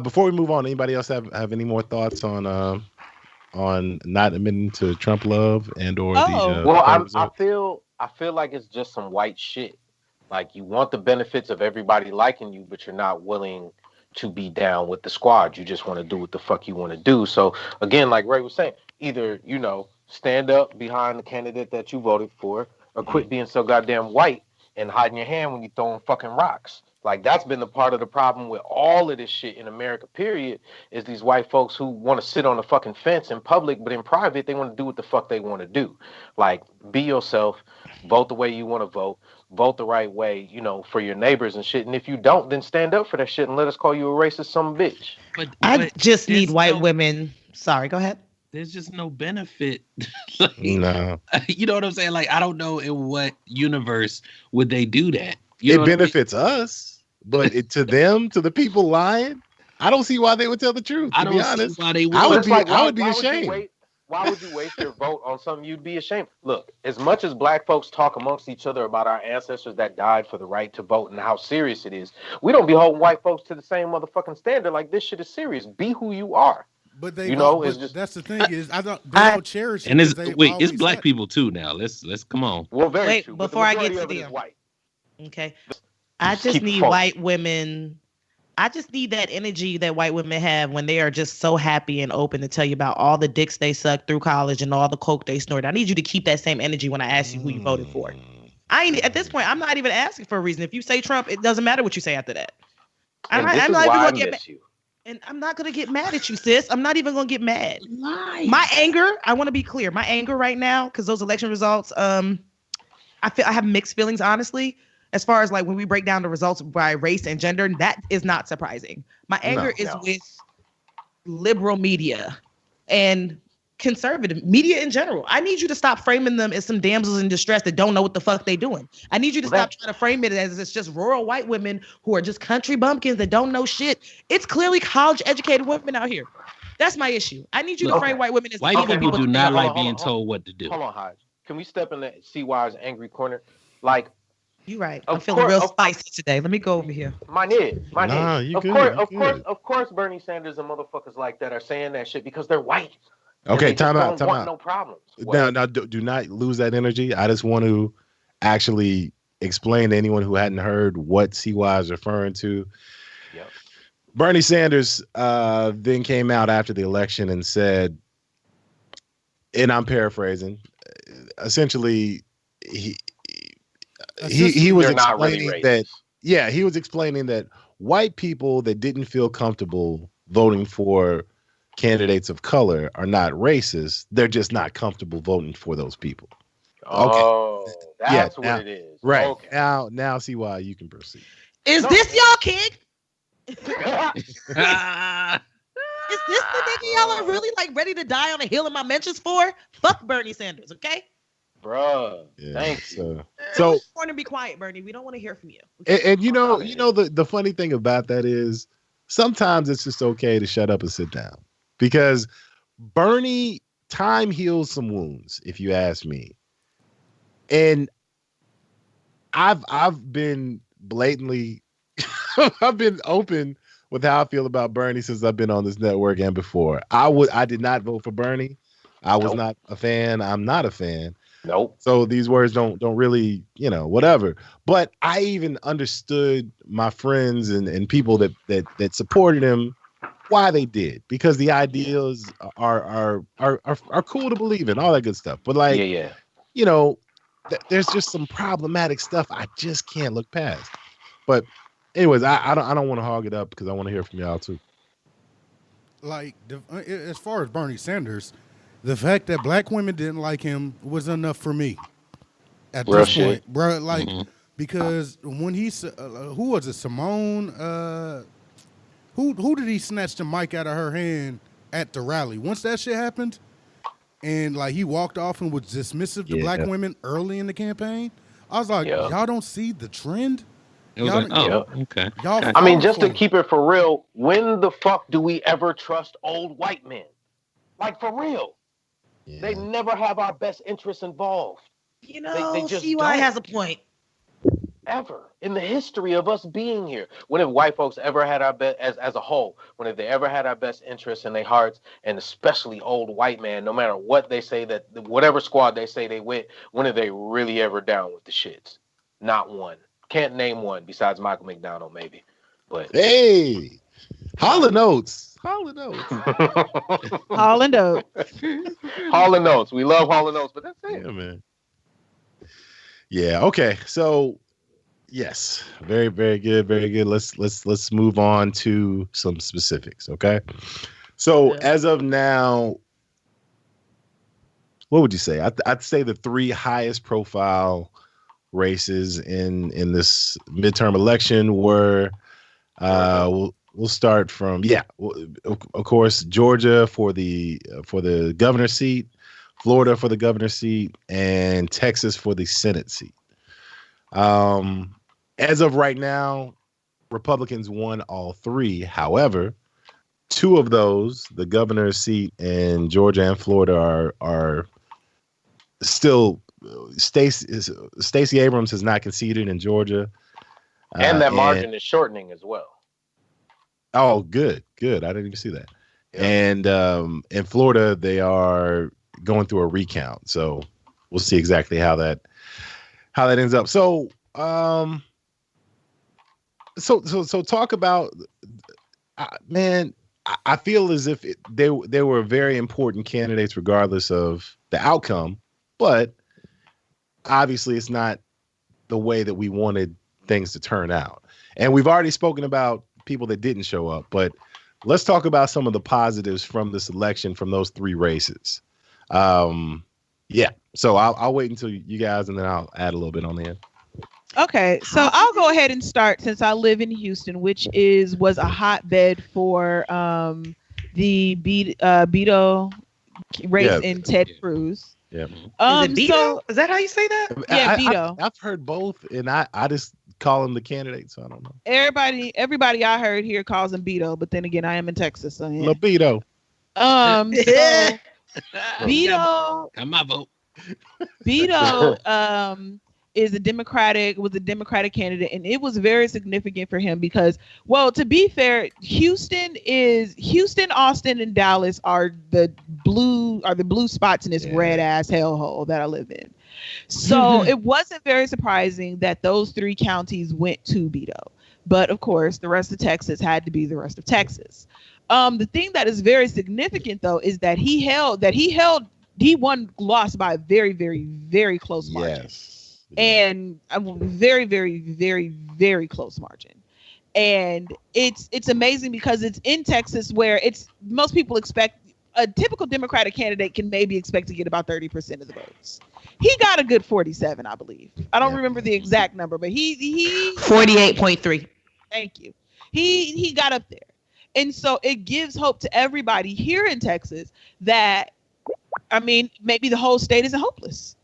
[SPEAKER 2] Before we move on, anybody else have any more thoughts on not admitting to Trump love and or the?
[SPEAKER 3] I feel like it's just some white shit. Like, you want the benefits of everybody liking you, but you're not willing to be down with the squad. You just want to do what the fuck you want to do. So again, like Ray was saying, either, stand up behind the candidate that you voted for, or quit being so goddamn white and hiding your hand when you're throwing fucking rocks. Like, that's been the part of the problem with all of this shit in America, period, is these white folks who want to sit on the fucking fence in public, but in private, they want to do what the fuck they want to do. Like, be yourself, vote the way you want to vote the right way, for your neighbors and shit. And if you don't, then stand up for that shit and let us call you a racist son of a bitch.
[SPEAKER 7] But I just need white women. Sorry, go ahead.
[SPEAKER 8] There's just no benefit.
[SPEAKER 2] No.
[SPEAKER 8] You know what I'm saying? Like, I don't know in what universe would they do that.
[SPEAKER 2] It benefits us. But to them, to the people lying, I don't see why they would tell the truth. To be honest,
[SPEAKER 8] why they would.
[SPEAKER 2] I would be ashamed.
[SPEAKER 3] Why would you waste your vote on something you'd be ashamed? Look, as much as black folks talk amongst each other about our ancestors that died for the right to vote and how serious it is, we don't be holding white folks to the same motherfucking standard. Like, this shit is serious. Be who you are.
[SPEAKER 4] But they, it's just that's the thing is I don't cherish it.
[SPEAKER 8] And it's black people too now. Let's come on.
[SPEAKER 3] Well, very true.
[SPEAKER 7] Before I get to them, okay. I just need white women. I just need that energy that white women have when they are just so happy and open to tell you about all the dicks they sucked through college and all the coke they snorted. I need you to keep that same energy when I ask you who you voted for. At this point, I'm not even asking for a reason. If you say Trump, it doesn't matter what you say after that. I'm not even gonna get mad. And I'm not gonna get mad at you, sis. I'm not even gonna get mad. My anger, I want to be clear. My anger right now, because those election results, I have mixed feelings, honestly, as far as like when we break down the results by race and gender. That is not surprising. My anger is with liberal media and conservative media in general. I need you to stop framing them as some damsels in distress that don't know what the fuck they doing. I need you to stop trying to frame it as it's just rural white women who are just country bumpkins that don't know shit. It's clearly college educated women out here. That's my issue. I need you to frame white women as
[SPEAKER 8] white people do not like being told what to do.
[SPEAKER 3] Hold on, Hodge. Can we step in the CY's angry corner? Like,
[SPEAKER 7] you right. I'm feeling real spicy today. Let me go over here.
[SPEAKER 3] Mine is. Of course, Bernie Sanders and motherfuckers like that are saying that shit because they're white.
[SPEAKER 2] Okay, time out.
[SPEAKER 3] No problems.
[SPEAKER 2] Now, do not lose that energy. I just want to actually explain to anyone who hadn't heard what CY is referring to.
[SPEAKER 3] Yep.
[SPEAKER 2] Bernie Sanders then came out after the election and said, and I'm paraphrasing, essentially he was explaining he was explaining that white people that didn't feel comfortable voting for candidates of color are not racist. They're just not comfortable voting for those people.
[SPEAKER 3] Oh, that's what it is.
[SPEAKER 2] Right.
[SPEAKER 3] Okay.
[SPEAKER 2] Now see why you can proceed.
[SPEAKER 7] Is this y'all kid? Is this the nigga y'all are really like ready to die on a hill in my mentions for? Fuck Bernie Sanders, okay?
[SPEAKER 3] Bruh. Thank you.
[SPEAKER 7] So want to be quiet, Bernie. We don't want to hear from you.
[SPEAKER 2] And you know the funny thing about that is sometimes it's just okay to shut up and sit down. Because Bernie, time heals some wounds, if you ask me. And I've been blatantly I've been open with how I feel about Bernie since I've been on this network and before. I did not vote for Bernie. I was not a fan. I'm not a fan.
[SPEAKER 3] Nope.
[SPEAKER 2] So these words don't really, whatever. But I even understood my friends and people that supported him why they did, because the ideas are cool to believe in, all that good stuff. But there's just some problematic stuff I just can't look past. But anyways, I don't want to hog it up because I want to hear from y'all too.
[SPEAKER 4] Like as far as Bernie Sanders, the fact that black women didn't like him was enough for me at this point, bro. Like because when he who was it, Simone? Who did he snatch the mic out of her hand at the rally? Once that shit happened, and like he walked off and was dismissive to black women early in the campaign, I was like, y'all don't see the trend?
[SPEAKER 8] It was okay.
[SPEAKER 3] I mean, just to keep it for real, when the fuck do we ever trust old white men? Like, for real. Yeah. They never have our best interests involved.
[SPEAKER 7] They just CY has a point.
[SPEAKER 3] Ever in the history of us being here, when have white folks ever had our best as a whole? When have they ever had our best interests in their hearts? And especially old white man, no matter what they say, that whatever squad they say they with, when are they really ever down with the shits? Not one. Can't name one besides Michael McDonald, maybe. But
[SPEAKER 2] hey, Hall & Oates.
[SPEAKER 1] Hall & Oates.
[SPEAKER 3] Hall & Oates. We love Hall & Oates, but that's it.
[SPEAKER 2] Yeah, man. Yeah. Okay. So. Yes, very, very good, very good. Let's move on to some specifics, okay? So as of now, what would you say? I'd say the three highest profile races in this midterm election were we'll start from of course Georgia for the governor's seat, Florida for the governor's seat, and Texas for the Senate seat. As of right now, Republicans won all three. However, two of those, the governor's seat in Georgia and Florida, are still Stacey Abrams has not conceded in Georgia,
[SPEAKER 3] and that margin is shortening as well.
[SPEAKER 2] Oh, good. I didn't even see that. Yeah. And in Florida, they are going through a recount, so we'll see exactly how that ends up. So. So talk about, man. I feel as if they were very important candidates, regardless of the outcome. But obviously, it's not the way that we wanted things to turn out. And we've already spoken about people that didn't show up. But let's talk about some of the positives from this election, from those three races. Yeah. So I'll wait until you guys, and then I'll add a little bit on the end.
[SPEAKER 1] Okay, so I'll go ahead and start since I live in Houston, which was a hotbed for the Beto race and Ted Cruz.
[SPEAKER 2] Yeah.
[SPEAKER 7] Is it Beto?
[SPEAKER 1] So,
[SPEAKER 7] is that how you say that?
[SPEAKER 1] Yeah, Beto.
[SPEAKER 2] I've heard both, and I just call him the candidate, so I don't know.
[SPEAKER 1] Everybody I heard here calls him Beto, but then again, I am in Texas, so yeah.
[SPEAKER 2] Beto.
[SPEAKER 1] So Beto.
[SPEAKER 8] Got my vote.
[SPEAKER 1] Beto was a Democratic candidate, and it was very significant for him because, well, to be fair, Houston, Austin, and Dallas are the blue spots in this red ass hellhole that I live in. So it wasn't very surprising that those three counties went to Beto. But of course, the rest of Texas had to be the rest of Texas. The thing that is very significant though is that he lost by a very, very, very close margin.
[SPEAKER 2] Yes.
[SPEAKER 1] And a very, very, very, very close margin. And it's amazing because it's in Texas where most people expect a typical Democratic candidate can maybe expect to get about 30% of the votes. He got a good 47, I believe. I don't remember the exact number, but he
[SPEAKER 7] 48.3.
[SPEAKER 1] Thank you. He got up there. And so it gives hope to everybody here in Texas that, I mean, maybe the whole state isn't hopeless.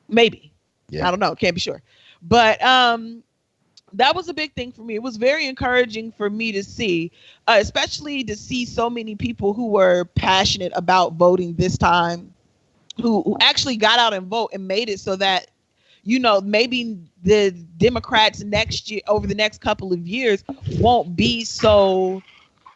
[SPEAKER 1] Maybe. Yeah. I don't know. Can't be sure. But that was a big thing for me. It was very encouraging for me to see, especially to see so many people who were passionate about voting this time, who actually got out and vote and made it so that, you know, maybe the Democrats next year, over the next couple of years, won't be so,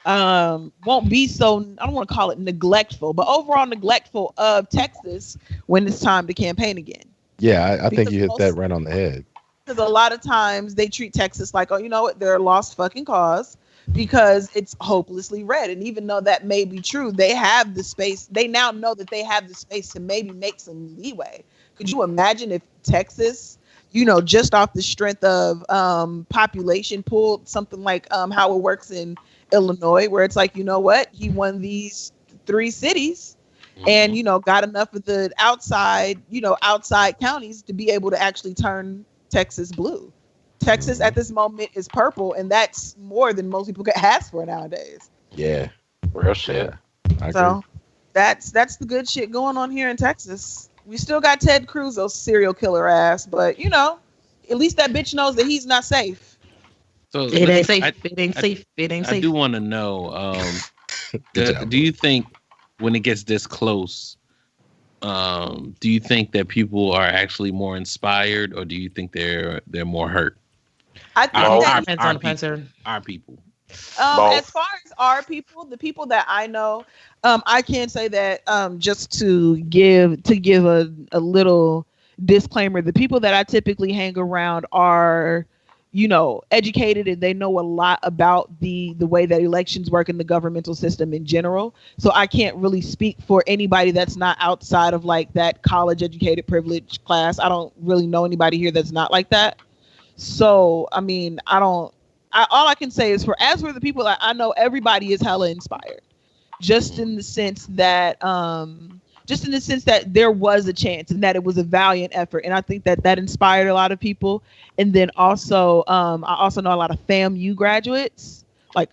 [SPEAKER 1] I don't want to call it neglectful, but overall neglectful of Texas when it's time to campaign again.
[SPEAKER 2] Yeah, I think you hit that right on the head.
[SPEAKER 1] Because a lot of times they treat Texas like, oh, you know what, they're a lost fucking cause because it's hopelessly red. And even though that may be true, they have the space. They now know that they have the space to maybe make some leeway. Could you imagine if Texas, you know, just off the strength of population pulled something like how it works in Illinois, where it's like, you know what, he won these 3 cities. And, you know, got enough of the outside counties to be able to actually turn Texas blue. Texas at this moment is purple, and that's more than most people could ask for nowadays.
[SPEAKER 2] Yeah.
[SPEAKER 3] Real shit.
[SPEAKER 1] So that's the good shit going on here in Texas. We still got Ted Cruz, those serial killer ass, but, you know, at least that bitch knows that he's not safe.
[SPEAKER 8] So
[SPEAKER 7] it ain't safe. It ain't safe.
[SPEAKER 8] I do want to know, do you think when it gets this close, do you think that people are actually more inspired, or do you think they're more hurt?
[SPEAKER 1] I think that
[SPEAKER 7] depends on the person.
[SPEAKER 8] Our people.
[SPEAKER 1] As far as our people, the people that I know, I can say that just to give a little disclaimer, the people that I typically hang around are, you know, educated, and they know a lot about the way that elections work in the governmental system in general. So I can't really speak for anybody that's not outside of like that college educated privileged class. I don't really know anybody here that's not like that. So, I mean, all I can say is as for the people that I know, everybody is hella inspired, just in the sense that there was a chance and that it was a valiant effort. And I think that inspired a lot of people. And then also, I also know a lot of FAMU graduates, like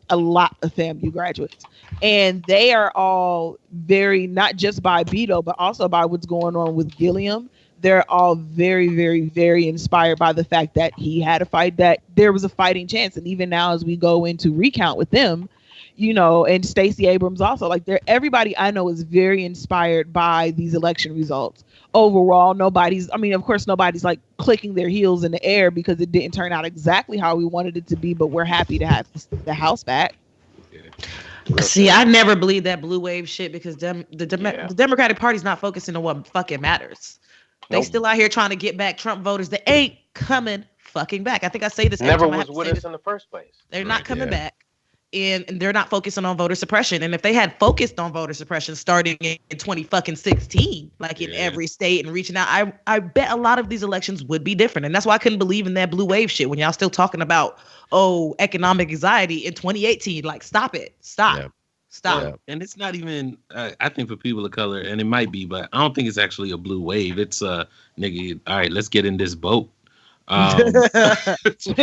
[SPEAKER 1] a lot of FAMU graduates. And they are all very, not just by Beto, but also by what's going on with Gilliam. They're all very, very, very inspired by the fact that he had a fight, that there was a fighting chance. And even now, as we go into recount with them, you know, and Stacey Abrams also, like, everybody I know is very inspired by these election results. Overall, of course, nobody's like clicking their heels in the air because it didn't turn out exactly how we wanted it to be, but we're happy to have the House back.
[SPEAKER 7] See, I never believed that blue wave shit because the Democratic Party's not focusing on what fucking matters. They still out here trying to get back Trump voters that ain't coming fucking back. I think I say this.
[SPEAKER 3] Never was with us in the first place.
[SPEAKER 7] They're not coming back. And they're not focusing on voter suppression. And if they had focused on voter suppression starting in 2016, like in every state and reaching out, I bet a lot of these elections would be different. And that's why I couldn't believe in that blue wave shit when y'all still talking about, economic anxiety in 2018. Like, stop it. Stop. Stop.
[SPEAKER 2] Yeah.
[SPEAKER 8] And it's not even. I think for people of color, and it might be, but I don't think it's actually a blue wave. It's a nigga. All right, let's get in this boat. You know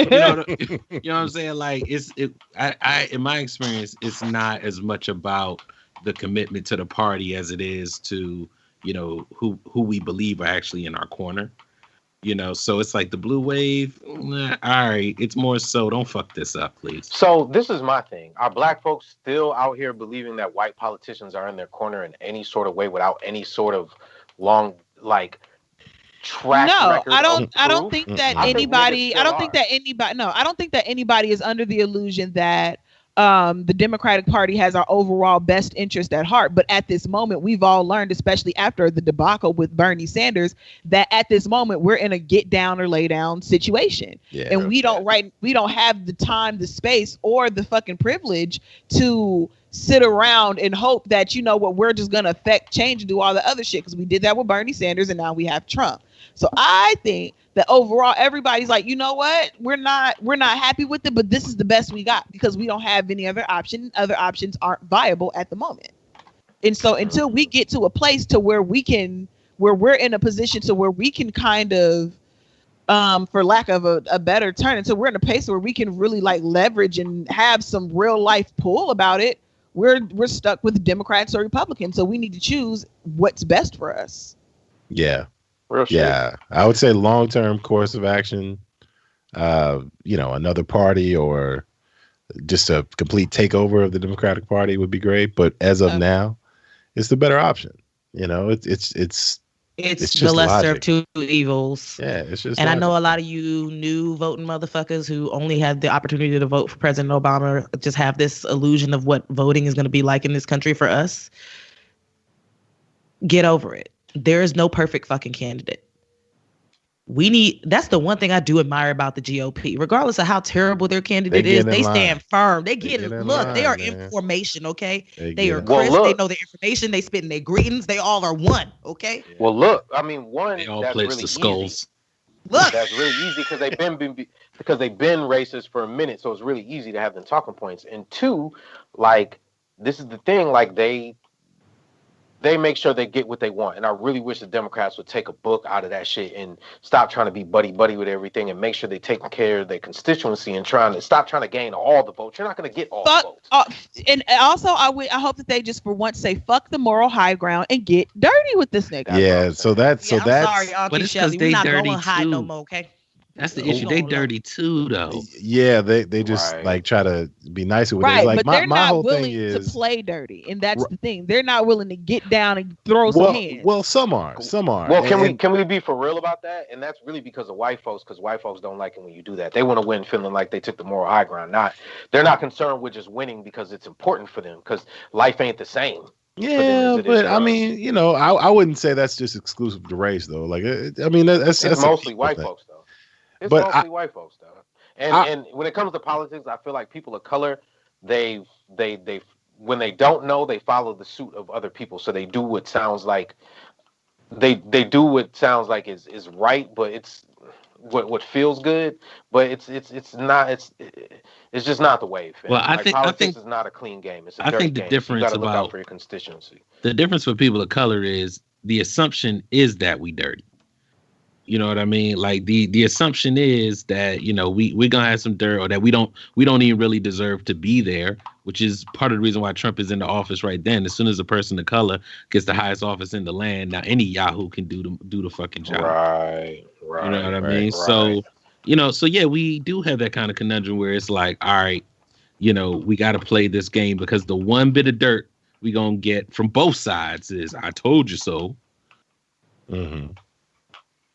[SPEAKER 8] what I'm saying? Like in my experience, it's not as much about the commitment to the party as it is to, who we believe are actually in our corner. So it's like the blue wave. Nah, all right, it's more so don't fuck this up, please.
[SPEAKER 3] So this is my thing. Are black folks still out here believing that white politicians are in their corner in any sort of way without any sort of long track record?
[SPEAKER 1] I don't think that
[SPEAKER 3] I think
[SPEAKER 1] anybody.
[SPEAKER 3] niggas still
[SPEAKER 1] I don't think
[SPEAKER 3] are.
[SPEAKER 1] that anybody. No, I don't think that anybody is under the illusion that the Democratic Party has our overall best interest at heart. But at this moment, we've all learned, especially after the debacle with Bernie Sanders, that at this moment we're in a get down or lay down situation, and we don't have the time, the space, or the fucking privilege to sit around and hope that we're just gonna affect change and do all the other shit, because we did that with Bernie Sanders and now we have Trump. So I think that overall everybody's like, you know what, we're not happy with it, but this is the best we got because we don't have any other option. Other options aren't viable at the moment. And so until we get to a place to where we're in a position to where we can kind of for lack of a better term, until we're in a place where we can really like leverage and have some real life pull about it, we're stuck with Democrats or Republicans. So we need to choose what's best for us.
[SPEAKER 2] Yeah.
[SPEAKER 3] Real shit.
[SPEAKER 2] Yeah. I would say long-term course of action, another party or just a complete takeover of the Democratic Party would be great. But as of now, it's the better option. It's just
[SPEAKER 7] the lesser
[SPEAKER 2] logic.
[SPEAKER 7] of two evils.
[SPEAKER 2] Yeah, it's just.
[SPEAKER 7] And
[SPEAKER 2] logic.
[SPEAKER 7] I know a lot of you new voting motherfuckers who only had the opportunity to vote for President Obama just have this illusion of what voting is going to be like in this country for us. Get over it. There is no perfect fucking candidate. That's the one thing I do admire about the GOP. Regardless of how terrible their candidate is, they stand firm. They are in formation, okay? They are crisp. They know the information. They spitting their greetings. They all are one, okay?
[SPEAKER 3] Well, look, I mean, one,
[SPEAKER 8] They all
[SPEAKER 3] that's
[SPEAKER 8] place
[SPEAKER 3] really
[SPEAKER 8] the skulls.
[SPEAKER 3] easy.
[SPEAKER 7] Look,
[SPEAKER 3] That's really easy because they've been racist for a minute, so it's really easy to have them talking points. And two, like, this is the thing, like they make sure they get what they want. And I really wish the Democrats would take a book out of that shit and stop trying to be buddy-buddy with everything and make sure they're taking care of their constituency and stop trying to gain all the votes. You're not going to get all the votes.
[SPEAKER 1] And also, I hope that they just for once say fuck the moral high ground and get dirty with this nigga.
[SPEAKER 2] Yeah, so that's
[SPEAKER 7] I'm sorry, Auntie
[SPEAKER 8] but it's
[SPEAKER 7] Shelley.
[SPEAKER 8] because
[SPEAKER 7] We're
[SPEAKER 8] they
[SPEAKER 7] not
[SPEAKER 8] dirty
[SPEAKER 7] going high no
[SPEAKER 8] too.
[SPEAKER 7] more, okay?
[SPEAKER 8] That's the issue. They dirty too, though.
[SPEAKER 2] Yeah, they just
[SPEAKER 3] Right.
[SPEAKER 2] like try to be nicer with
[SPEAKER 1] Right,
[SPEAKER 2] it. Like
[SPEAKER 1] but they're
[SPEAKER 2] my
[SPEAKER 1] not
[SPEAKER 2] whole
[SPEAKER 1] willing
[SPEAKER 2] thing is
[SPEAKER 1] to play dirty, and that's the thing. They're not willing to get down and throw some hands.
[SPEAKER 2] well, some are.
[SPEAKER 3] Well, can we be for real about that? And that's really because of white folks, because white folks don't like it when you do that. They want to win feeling like they took the moral high ground. They're not concerned with just winning because it's important for them, because life ain't the same.
[SPEAKER 2] Yeah, but I mean, I wouldn't say that's just exclusive to race, though. Like, I mean, that's
[SPEAKER 3] mostly white folks, though. It's
[SPEAKER 2] But
[SPEAKER 3] mostly white folks, though. And when it comes to politics, I feel like people of color, they when they don't know, they follow the suit of other people. So they do what sounds like do what sounds like is right, but it's what feels good, but it's not it's just not the way.
[SPEAKER 8] Well, I think
[SPEAKER 3] politics is not a clean game. It's a dirty
[SPEAKER 8] think the
[SPEAKER 3] game.
[SPEAKER 8] difference
[SPEAKER 3] You got to look
[SPEAKER 8] about
[SPEAKER 3] out for your constituency.
[SPEAKER 8] The difference for people of color is the assumption is that we dirty. You know what I mean? Like the assumption is that, we're gonna have some dirt, or that we don't even really deserve to be there, which is part of the reason why Trump is in the office right then. As soon as a person of color gets the highest office in the land, now any Yahoo can do the fucking job.
[SPEAKER 3] Right.
[SPEAKER 8] You know what I mean? Right. So yeah, we do have that kind of conundrum where it's like, all right, we got to play this game, because the one bit of dirt we gonna get from both sides is "I told you so."
[SPEAKER 2] Mm-hmm.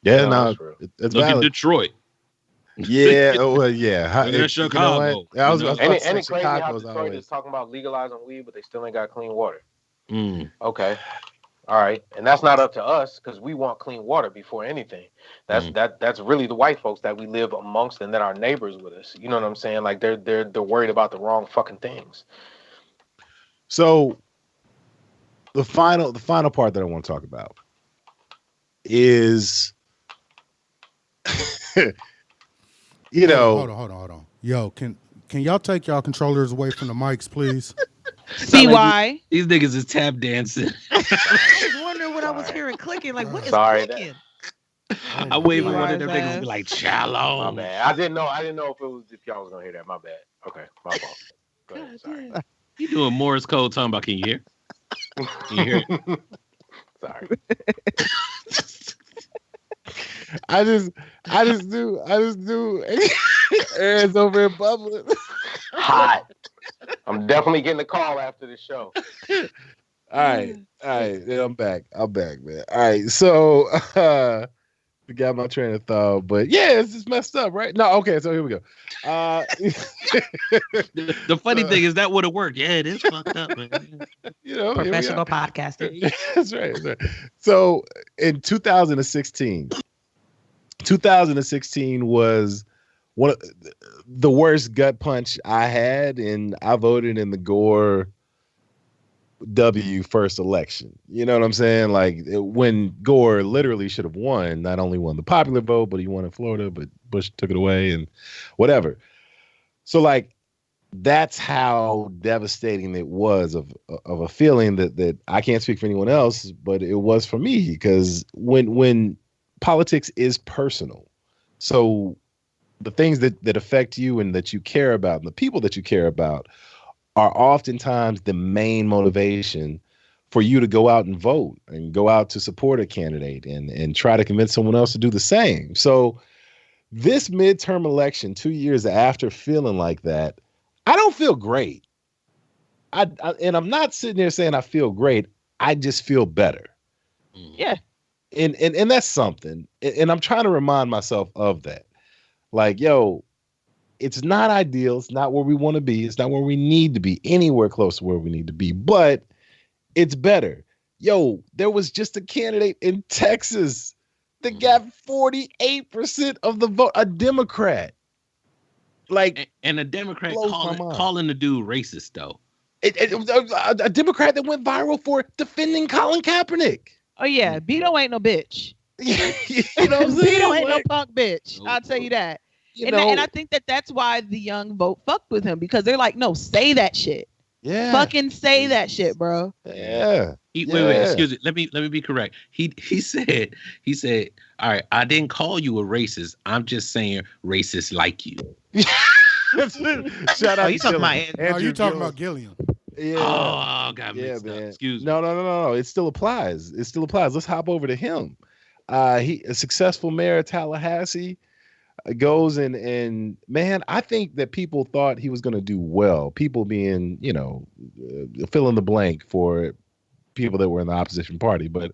[SPEAKER 2] Yeah, no, it's
[SPEAKER 8] look
[SPEAKER 2] valid.
[SPEAKER 8] at Detroit.
[SPEAKER 2] Yeah, well, yeah.
[SPEAKER 8] Look at Chicago.
[SPEAKER 2] I was
[SPEAKER 3] Ain't
[SPEAKER 2] about
[SPEAKER 3] it
[SPEAKER 2] to say
[SPEAKER 3] crazy how
[SPEAKER 2] Chicago's
[SPEAKER 3] Detroit
[SPEAKER 2] always.
[SPEAKER 3] is talking about legalizing weed, but they still ain't got clean water?
[SPEAKER 8] Mm.
[SPEAKER 3] Okay. All right. And that's not up to us, because we want clean water before anything. That's really the white folks that we live amongst and that are neighbors with us. You know what I'm saying? Like they're worried about the wrong fucking things.
[SPEAKER 2] So the final part that I want to talk about is
[SPEAKER 4] Hold on. Yo, can y'all take y'all controllers away from the mics, please?
[SPEAKER 1] See
[SPEAKER 8] like
[SPEAKER 1] why?
[SPEAKER 8] these niggas is tap dancing.
[SPEAKER 7] I was wondering what I was hearing clicking. Like, what is
[SPEAKER 3] Sorry,
[SPEAKER 7] clicking?
[SPEAKER 8] I wait for
[SPEAKER 1] my
[SPEAKER 8] one of them niggas to
[SPEAKER 1] ass.
[SPEAKER 8] be like,
[SPEAKER 3] my
[SPEAKER 8] shallow.
[SPEAKER 3] bad. I didn't know if y'all was gonna hear that. My bad. Okay, my fault. Go ahead.
[SPEAKER 1] God
[SPEAKER 3] Sorry.
[SPEAKER 1] damn.
[SPEAKER 8] You doing Morse code talking about, can you hear? Can you hear it?
[SPEAKER 3] Sorry.
[SPEAKER 2] I just do Aaron's over in public.
[SPEAKER 3] Hot. I'm definitely getting a call after the show.
[SPEAKER 2] All right. Yeah, I'm back, man. All right, so forgot my train of thought, but yeah, it's just messed up, right? No, okay, so here we go.
[SPEAKER 8] The funny thing is that would have worked. Yeah, it is fucked up, man.
[SPEAKER 2] You know,
[SPEAKER 7] Professional podcasting.
[SPEAKER 2] That's right. So in 2016 was one of the worst gut punch I had, and I voted in the Gore W first election. You know what I'm saying? Like when Gore literally should have won, not only won the popular vote, but he won in Florida, but Bush took it away and whatever. So like that's how devastating it was of a feeling that I can't speak for anyone else, but it was for me, because when politics is personal, so the things that affect you and that you care about and the people that you care about are oftentimes the main motivation for you to go out and vote and go out to support a candidate and try to convince someone else to do the same. So this midterm election, 2 years after feeling like that, I don't feel great. And I'm not sitting there saying I feel great. I just feel better.
[SPEAKER 1] Yeah.
[SPEAKER 2] And that's something. And I'm trying to remind myself of that. Like, yo, it's not ideal. It's not where we want to be. It's not where we need to be, anywhere close to where we need to be, but it's better. Yo, there was just a candidate in Texas that got 48% of the vote, a Democrat. Like,
[SPEAKER 8] and a Democrat
[SPEAKER 2] blows my mind.
[SPEAKER 8] calling the dude racist, though.
[SPEAKER 2] A Democrat that went viral for defending Colin Kaepernick.
[SPEAKER 1] Oh yeah, Beto ain't no bitch.
[SPEAKER 2] You know what I'm saying?
[SPEAKER 1] Beto ain't no
[SPEAKER 2] Like,
[SPEAKER 1] punk bitch. I'll tell you that.
[SPEAKER 2] you
[SPEAKER 1] And,
[SPEAKER 2] know,
[SPEAKER 1] and I think that's why the young vote fucked with him, because they're like, no, say that shit.
[SPEAKER 2] yeah.
[SPEAKER 1] Fucking say that shit, bro.
[SPEAKER 2] Yeah.
[SPEAKER 8] Wait, excuse me. Let me be correct. He said, all right, I didn't call you a racist. I'm just saying racist like you.
[SPEAKER 2] Shout out
[SPEAKER 7] you talking about Andrew?
[SPEAKER 4] No, you talking about Gilliam?
[SPEAKER 2] Yeah.
[SPEAKER 8] Oh, God,
[SPEAKER 2] Yeah,
[SPEAKER 8] mixed up.
[SPEAKER 2] man.
[SPEAKER 8] Excuse me.
[SPEAKER 2] No. It still applies. Let's hop over to him. He a successful mayor of Tallahassee, goes and man, I think that people thought he was going to do well. People being, fill in the blank for people that were in the opposition party. But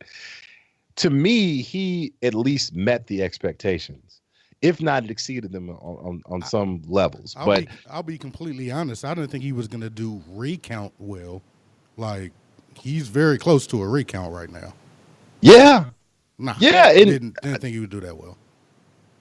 [SPEAKER 2] to me, he at least met the expectations, if not exceeded them on some levels.
[SPEAKER 4] I'll be completely honest. I didn't think he was going to do recount well. Like, he's very close to a recount right now.
[SPEAKER 2] Yeah.
[SPEAKER 4] Nah,
[SPEAKER 2] Yeah,
[SPEAKER 4] didn't think he would do that well.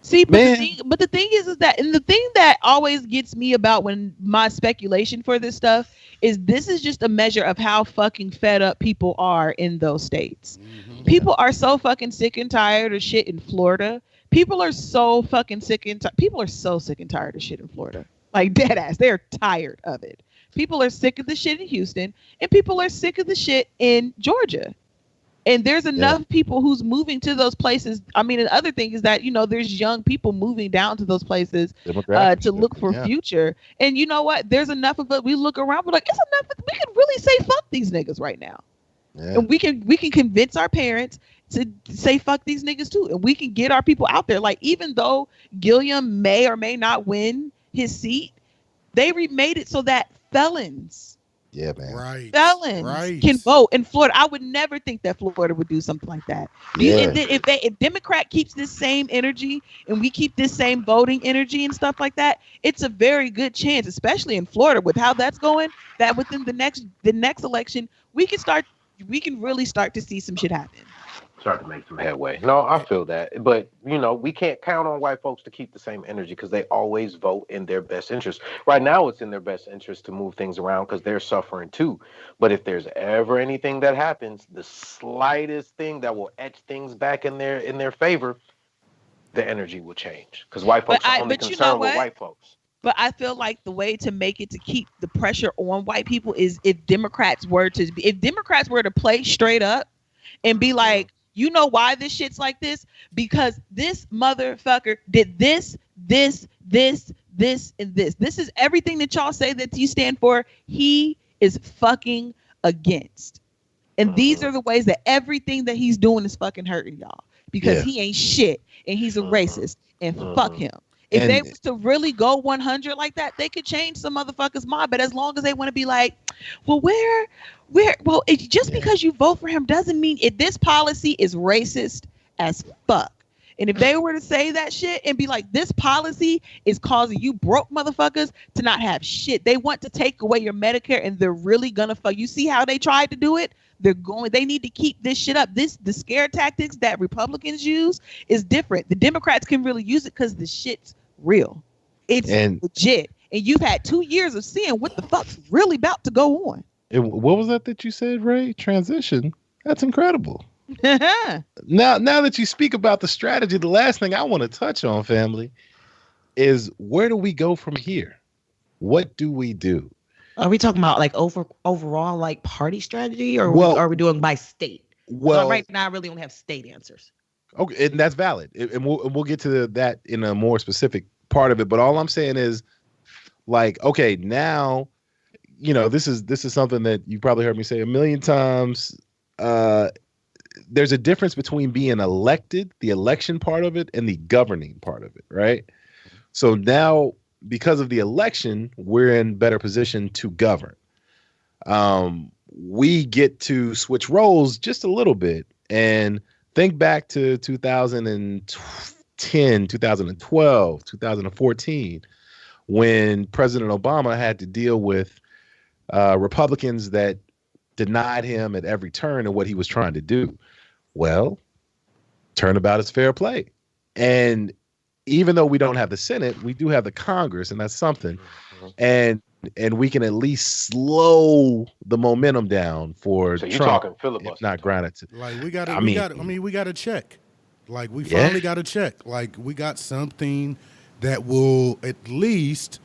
[SPEAKER 1] See, but
[SPEAKER 2] Man.
[SPEAKER 1] the thing is that, and the thing that always gets me about when my speculation for this stuff is this is just a measure of how fucking fed up people are in those states.
[SPEAKER 4] Mm-hmm.
[SPEAKER 1] People are so fucking sick and tired of shit in Florida. People are so fucking sick and people are so sick and tired of shit in Florida. Like, dead ass. They're tired of it. People are sick of the shit in Houston, and people are sick of the shit in Georgia. And there's enough people who's moving to those places. I mean, the other thing is that, there's young people moving down to those places to look for future. And you know what? There's enough of it. We look around, we're like, it's enough. We can really say fuck these niggas right now. Yeah. And we can convince our parents to say fuck these niggas too. And we can get our people out there. Like, even though Gilliam may or may not win his seat, they made it so that felons.
[SPEAKER 2] Yeah, man.
[SPEAKER 4] Right.
[SPEAKER 1] Felons can vote in Florida. I would never think that Florida would do something like that.
[SPEAKER 2] Yeah.
[SPEAKER 1] If Democrat keeps this same energy and we keep this same voting energy and stuff like that, it's a very good chance, especially in Florida with how that's going, that within the next election we can really start to see some shit happen.
[SPEAKER 3] Start to make some headway. No, I feel that. But, we can't count on white folks to keep the same energy because they always vote in their best interest. Right now, it's in their best interest to move things around because they're suffering too. But if there's ever anything that happens, the slightest thing that will etch things back in their favor, the energy will change. Because white folks are only concerned with white folks.
[SPEAKER 1] But I feel like the way to make it to keep the pressure on white people is if Democrats were to play straight up and be like, you know why this shit's like this? Because this motherfucker did this, and this. This is everything that y'all say that you stand for. He is fucking against. And these are the ways that everything that he's doing is fucking hurting y'all. Because he ain't shit and he's a racist and fuck him. If they was to really go 100 like that, they could change some motherfuckers' mind. But as long as they want to be like, well, just because you vote for him doesn't mean this policy is racist as fuck. And if they were to say that shit and be like, this policy is causing you broke motherfuckers to not have shit. They want to take away your Medicare and they're really gonna fuck. You see how they tried to do it? They need to keep this shit up. The scare tactics that Republicans use is different. The Democrats can really use it because the shit's real. It's legit. And you've had 2 years of seeing what the fuck's really about to go on.
[SPEAKER 2] What was that you said, Ray? Transition. That's incredible. Now that you speak about the strategy, the last thing I want to touch on, family, is where do we go from here? What do we do?
[SPEAKER 7] Are we talking about like overall like party strategy, or are we doing by state?
[SPEAKER 2] Well,
[SPEAKER 7] right now I really don't have state answers.
[SPEAKER 2] Okay, and that's valid, and we'll get to that in a more specific part of it. But all I'm saying is, like, okay, now, this is something that you probably heard me say a million times. There's a difference between being elected, the election part of it, and the governing part of it, right? So now, because of the election, we're in better position to govern. We get to switch roles just a little bit and think back to 2010, 2012, 2014, when President Obama had to deal with Republicans that denied him at every turn of what he was trying to do. Well, turnabout is fair play. And even though we don't have the Senate, we do have the Congress, and that's something. And we can at least slow the momentum down for
[SPEAKER 3] Trump.
[SPEAKER 2] Talking
[SPEAKER 3] filibuster,
[SPEAKER 2] if not granted.
[SPEAKER 4] Like we got to check. Like we finally got to check. Like we got something that will at least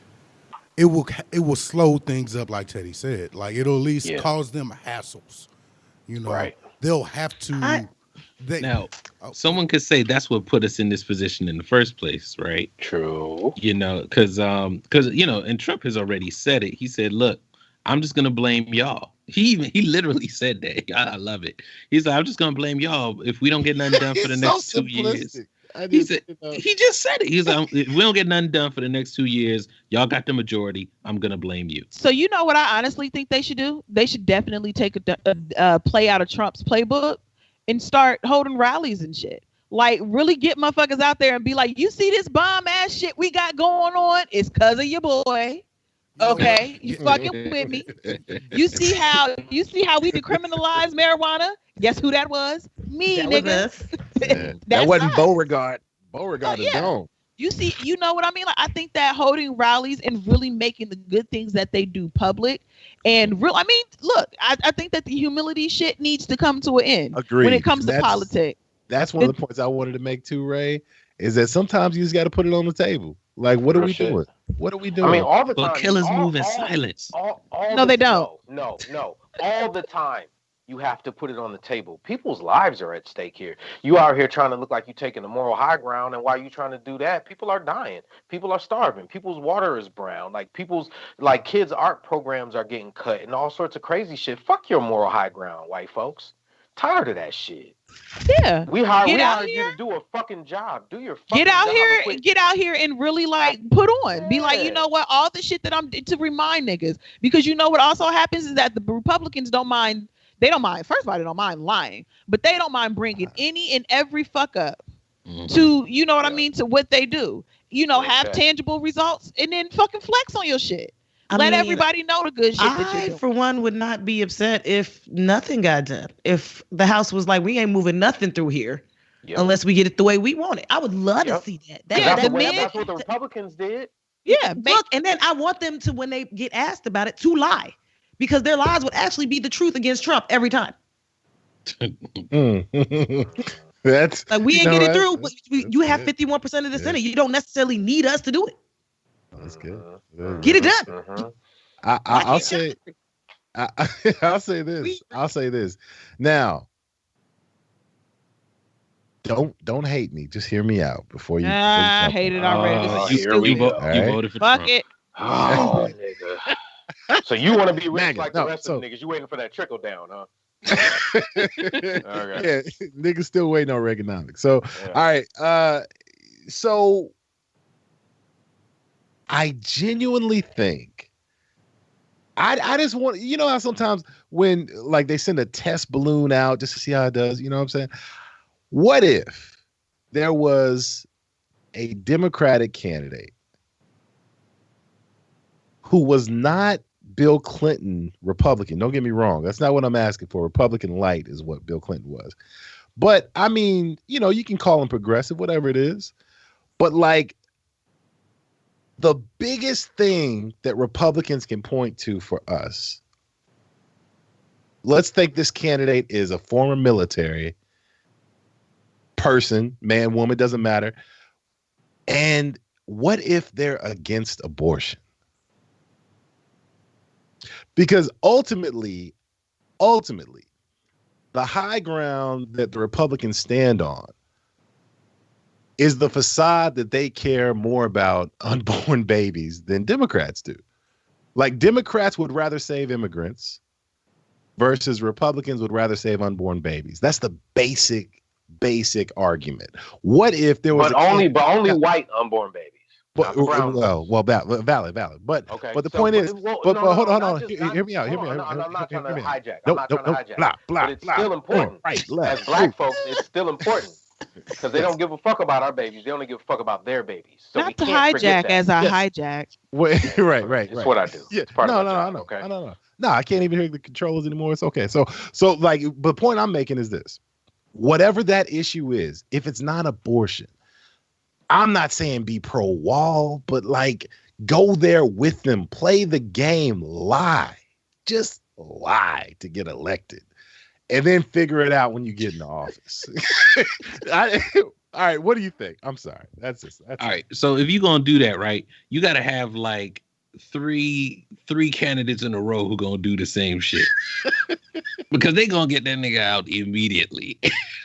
[SPEAKER 4] it will slow things up, like Teddy said. Like it'll at least cause them hassles.
[SPEAKER 3] Right.
[SPEAKER 4] They'll have to.
[SPEAKER 8] Someone could say that's what put us in this position in the first place, right?
[SPEAKER 3] True.
[SPEAKER 8] Because and Trump has already said it. He said, "Look, I'm just gonna blame y'all." He literally said that. I love it. He's like, "I'm just gonna blame y'all if we don't get nothing done for the next 2 years." He just said it. He's like, "If we don't get nothing done for the next 2 years, y'all got the majority. I'm gonna blame you."
[SPEAKER 1] So you know what I honestly think they should do? They should definitely take a play out of Trump's playbook and start holding rallies and shit. Like really get motherfuckers out there and be like, you see this bomb ass shit we got going on? It's cause of your boy. Okay, you fucking with me. You see how we decriminalized marijuana? Guess who that was? Me, nigga.
[SPEAKER 2] That wasn't Beauregard. Beauregard is gone.
[SPEAKER 1] You see, you know what I mean? Like I think that holding rallies and really making the good things that they do public and look, I think that the humility shit needs to come to an end.
[SPEAKER 2] Agreed.
[SPEAKER 1] When it comes to politics.
[SPEAKER 2] That's one of the points I wanted to make too, Ray, is that sometimes you just got to put it on the table. Like, what are we doing? What are we doing?
[SPEAKER 3] I mean, all the time.
[SPEAKER 8] Well, killers move in silence.
[SPEAKER 1] No, they don't.
[SPEAKER 3] No. All the time. You have to put it on the table. People's lives are at stake here. You out here trying to look like you're taking the moral high ground, and while you're trying to do that, people are dying. People are starving. People's water is brown. Like kids' art programs are getting cut and all sorts of crazy shit. Fuck your moral high ground, white folks. Tired of that shit.
[SPEAKER 1] Yeah.
[SPEAKER 3] We hired you to do a fucking job. Do your fucking
[SPEAKER 1] get out
[SPEAKER 3] job.
[SPEAKER 1] Get out here and really like put on. Be like, you know what? All the shit that I'm to remind niggas. Because you know what also happens is that the Republicans don't mind. They don't mind. First of all, they don't mind lying, but they don't mind bringing any and every fuck up to, you know what I mean, to what they do. Have tangible results and then fucking flex on your shit. Let everybody know the good shit that you're doing.
[SPEAKER 7] For one, would not be upset if nothing got done. If the House was like, we ain't moving nothing through here unless we get it the way we want it. I would love to see that.
[SPEAKER 3] That's what the Republicans did.
[SPEAKER 7] Yeah, look, and then I want them to, when they get asked about it, to lie. Because their lies would actually be the truth against Trump every time.
[SPEAKER 2] That's
[SPEAKER 7] like we ain't get it through. But you have 51% of the Senate. You don't necessarily need us to do it.
[SPEAKER 2] That's good.
[SPEAKER 7] Get it done.
[SPEAKER 2] I'll say. I'll say this. I'll say this. Now, don't hate me. Just hear me out before you.
[SPEAKER 1] I hate it already.
[SPEAKER 8] You voted for
[SPEAKER 1] Fuck
[SPEAKER 8] Trump.
[SPEAKER 1] it.
[SPEAKER 3] Oh, nigga. So you want to be rich
[SPEAKER 2] MAGA,
[SPEAKER 3] like the rest of the niggas? You waiting for that trickle down, huh?
[SPEAKER 2] Yeah, niggas still waiting on Reaganomics. So, all right. So I genuinely think I just want, you know how sometimes when like they send a test balloon out just to see how it does, you know what I'm saying? What if there was a Democratic candidate who was not Bill Clinton Republican? Don't get me wrong. That's not what I'm asking for. Republican light is what Bill Clinton was. But I mean, you know, you can call him progressive, whatever it is. But like the biggest thing that Republicans can point to for us, let's think this candidate is a former military person, man, woman, doesn't matter. And what if they're against abortion? Because ultimately, the high ground that the Republicans stand on is the facade that they care more about unborn babies than Democrats do. Like Democrats would rather save immigrants versus Republicans would rather save unborn babies. That's the basic argument. What if there was
[SPEAKER 3] only white unborn babies?
[SPEAKER 2] Valid. But
[SPEAKER 3] okay,
[SPEAKER 2] but the point is, hold on. Hear me out.
[SPEAKER 3] I'm not trying to hijack.
[SPEAKER 2] Blah,
[SPEAKER 3] but it's still important.
[SPEAKER 2] Right,
[SPEAKER 3] as black folks, it's still important because they don't give a fuck about our babies. They only give a fuck about their babies. So
[SPEAKER 1] not to hijack as I hijack.
[SPEAKER 2] Right.
[SPEAKER 3] It's what I do.
[SPEAKER 2] Yeah.
[SPEAKER 3] It's part of my
[SPEAKER 2] No.
[SPEAKER 3] job, okay?
[SPEAKER 2] No, I can't even hear the controllers anymore. It's okay. So like, the point I'm making is this: whatever that issue is, if it's not abortion, I'm not saying be pro wall, but like go there with them, play the game, just lie to get elected, and then figure it out when you get in the office. All right, what do you think? I'm sorry. That's all
[SPEAKER 8] right. So if you're gonna do that, right, you got to have like three candidates in a row who gonna do the same shit because they gonna get that nigga out immediately,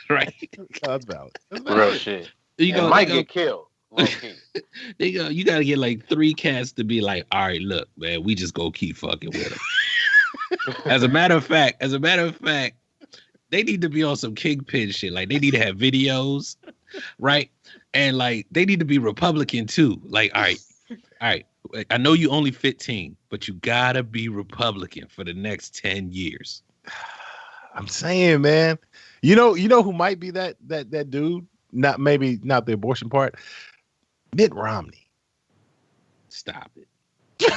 [SPEAKER 8] right?
[SPEAKER 2] That's valid.
[SPEAKER 3] Real shit.
[SPEAKER 8] You
[SPEAKER 3] might get killed.
[SPEAKER 8] You gotta get like 3 cats to be like, all right, look, man, we just go keep fucking with them. As a matter of fact, they need to be on some kingpin shit. Like they need to have videos, right? And like they need to be Republican too. Like, all right. I know you only 15, but you gotta be Republican for the next 10 years.
[SPEAKER 2] I'm saying, man. You know who might be that dude? Not the abortion part. Mitt Romney.
[SPEAKER 8] Stop it.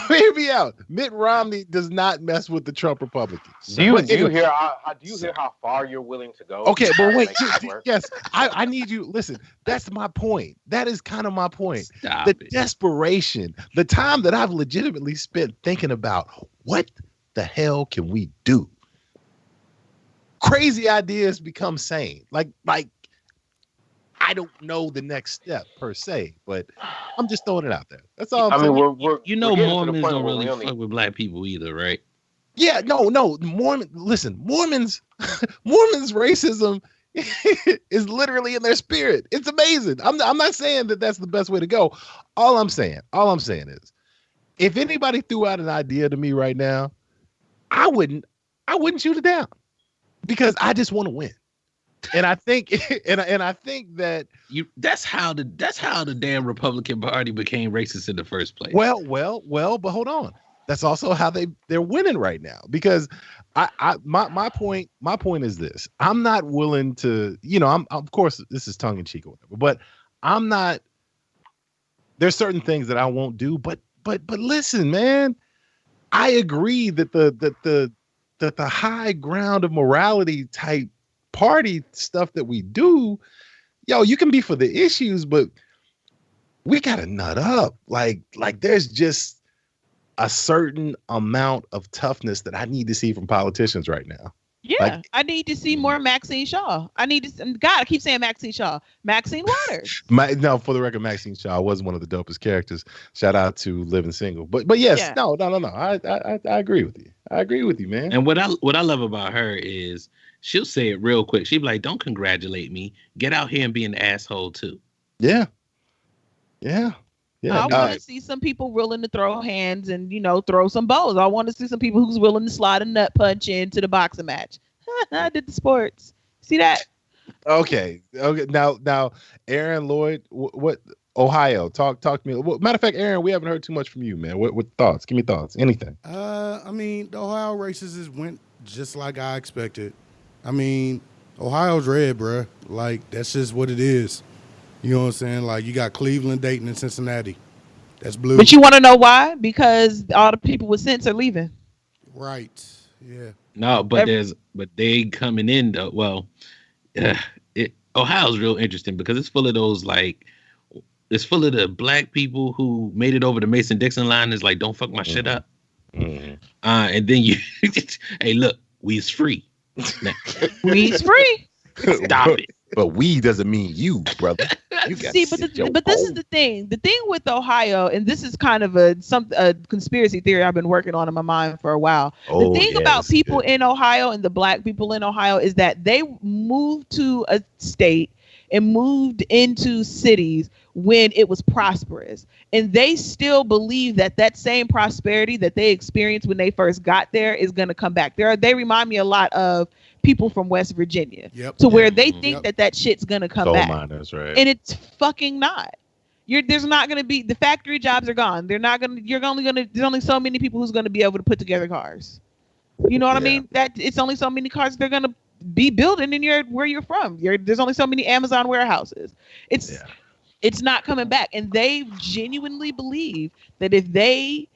[SPEAKER 2] Hear me out. Mitt Romney does not mess with the Trump Republicans.
[SPEAKER 3] Do you hear how far you're willing to go?
[SPEAKER 2] Okay, but wait. Yes, I need you. Listen, that's my point. That is kind of my point. Desperation, the time that I've legitimately spent thinking about what the hell can we do? Crazy ideas become sane. Like I don't know the next step per se, but I'm just throwing it out there. That's all.
[SPEAKER 8] Mormons don't really fuck with black people either, right?
[SPEAKER 2] Yeah, no. Mormons racism is literally in their spirit. It's amazing. I'm not saying that that's the best way to go. All I'm saying is, if anybody threw out an idea to me right now, I wouldn't shoot it down because I just want to win. And I think, and I think that
[SPEAKER 8] that's how the damn Republican Party became racist in the first place.
[SPEAKER 2] Well, but hold on. That's also how they're winning right now. Because my point is this: I'm not willing to, I'm of course this is tongue in cheek or whatever, but I'm not. There's certain things that I won't do, but listen, man, I agree that the high ground of morality type party stuff that we do, you can be for the issues, but we gotta nut up. Like there's just a certain amount of toughness that I need to see from politicians right now.
[SPEAKER 1] Yeah,
[SPEAKER 2] Like,
[SPEAKER 1] I need to see more Maxine Shaw. I need to. God, I keep saying Maxine Shaw. Maxine Waters.
[SPEAKER 2] no, for the record, Maxine Shaw was one of the dopest characters. Shout out to Living Single. But yes,
[SPEAKER 1] Yeah.
[SPEAKER 2] no. I agree with you. I agree with you, man.
[SPEAKER 8] And what I love about her is she'll say it real quick. She'll be like, "Don't congratulate me. Get out here and be an asshole too."
[SPEAKER 2] Yeah. Yeah. Yeah.
[SPEAKER 1] I want to see some people willing to throw hands and throw some bows. I want to see some people who's willing to slide a nut punch into the boxing match. I did the sports. See that?
[SPEAKER 2] Okay. Now, Aaron Lloyd, what Ohio? Talk to me. Matter of fact, Aaron, we haven't heard too much from you, man. What thoughts? Give me thoughts. Anything?
[SPEAKER 4] I mean, the Ohio races went just like I expected. I mean, Ohio's red, bruh. Like, that's just what it is. You know what I'm saying? Like, you got Cleveland, Dayton, and Cincinnati. That's blue.
[SPEAKER 1] But you want to know why? Because all the people with sense are leaving.
[SPEAKER 4] Right. Yeah.
[SPEAKER 8] No, but they coming in though. Well, Ohio's real interesting because it's full of those it's full of the black people who made it over the Mason-Dixon line. Is like, don't fuck my shit up.
[SPEAKER 2] Mm-hmm.
[SPEAKER 8] And then you, hey, look, we's free.
[SPEAKER 1] We's free.
[SPEAKER 8] Stop it.
[SPEAKER 2] But we doesn't mean you, brother. You got
[SPEAKER 1] See, but this is the thing. The thing with Ohio, and this is kind of a conspiracy theory I've been working on in my mind for a while. The thing about people in Ohio and the black people in Ohio is that they moved to a state and moved into cities when it was prosperous, and they still believe that same prosperity that they experienced when they first got there is going to come back. They remind me a lot of people from West Virginia, where they think that shit's gonna come back,
[SPEAKER 2] miners, right?
[SPEAKER 1] And it's fucking not. There's not gonna be, the factory jobs are gone. They're not gonna. There's only so many people who's gonna be able to put together cars. You know what I mean? That it's only so many cars they're gonna be building in where you're from. There's only so many Amazon warehouses. It's not coming back, and they genuinely believe that if they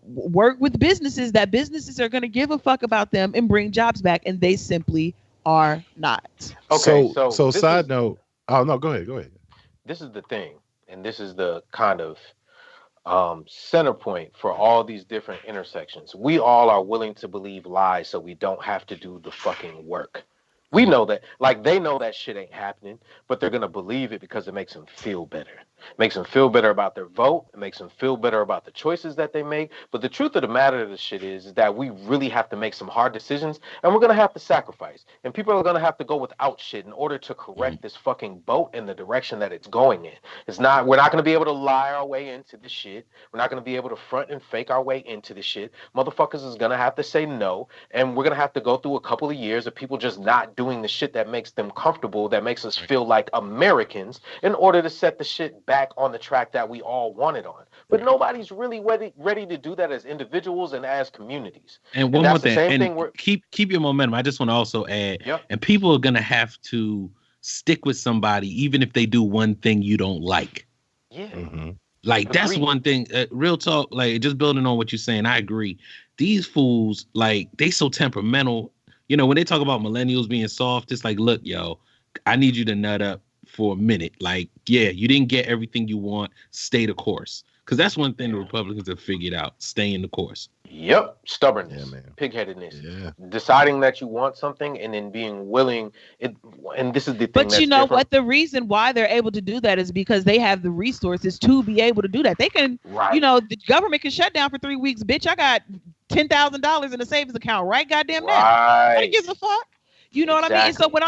[SPEAKER 1] work with businesses, that businesses are going to give a fuck about them and bring jobs back, and they simply are not.
[SPEAKER 3] Okay,
[SPEAKER 2] so side note. Oh no, go ahead.
[SPEAKER 3] This is the thing, and this is the kind of center point for all these different intersections. We all are willing to believe lies so we don't have to do the fucking work. We know that, like, they know that shit ain't happening, but they're going to believe it because it makes them feel better. It makes them feel better about their vote. It makes them feel better about the choices that they make. But the truth of the matter of the shit is that we really have to make some hard decisions, and we're going to have to sacrifice. And people are going to have to go without shit in order to correct this fucking boat in the direction that it's going in. We're not going to be able to lie our way into the shit. We're not going to be able to front and fake our way into the shit. Motherfuckers is going to have to say no, and we're going to have to go through a couple of years of people just not doing the shit that makes them comfortable, that makes us feel like Americans, in order to set the shit back on the track that we all wanted on. But nobody's really ready to do that as individuals and as communities.
[SPEAKER 8] And one more thing, and keep your momentum. I just want to also add, and people are going to have to stick with somebody even if they do one thing you don't like.
[SPEAKER 3] Yeah.
[SPEAKER 2] Mm-hmm.
[SPEAKER 8] Like, that's one thing. Real talk, like, just building on what you're saying, I agree. These fools, like, they so temperamental. When they talk about millennials being soft, it's like, look, yo, I need you to nut up for a minute. Like, yeah, you didn't get everything you want. Stay the course. Because that's one thing the Republicans have figured out. Stay in the course.
[SPEAKER 3] Yep. Stubbornness. Pigheadedness.
[SPEAKER 2] Yeah.
[SPEAKER 3] Deciding that you want something and then being willing. And this is the thing.
[SPEAKER 1] But you know what? The reason why they're able to do that is because they have the resources to be able to do that. They can, the government can shut down for 3 weeks. Bitch, I got $10,000 in a savings account right goddamn now. I don't give a fuck. You know what I mean? And so what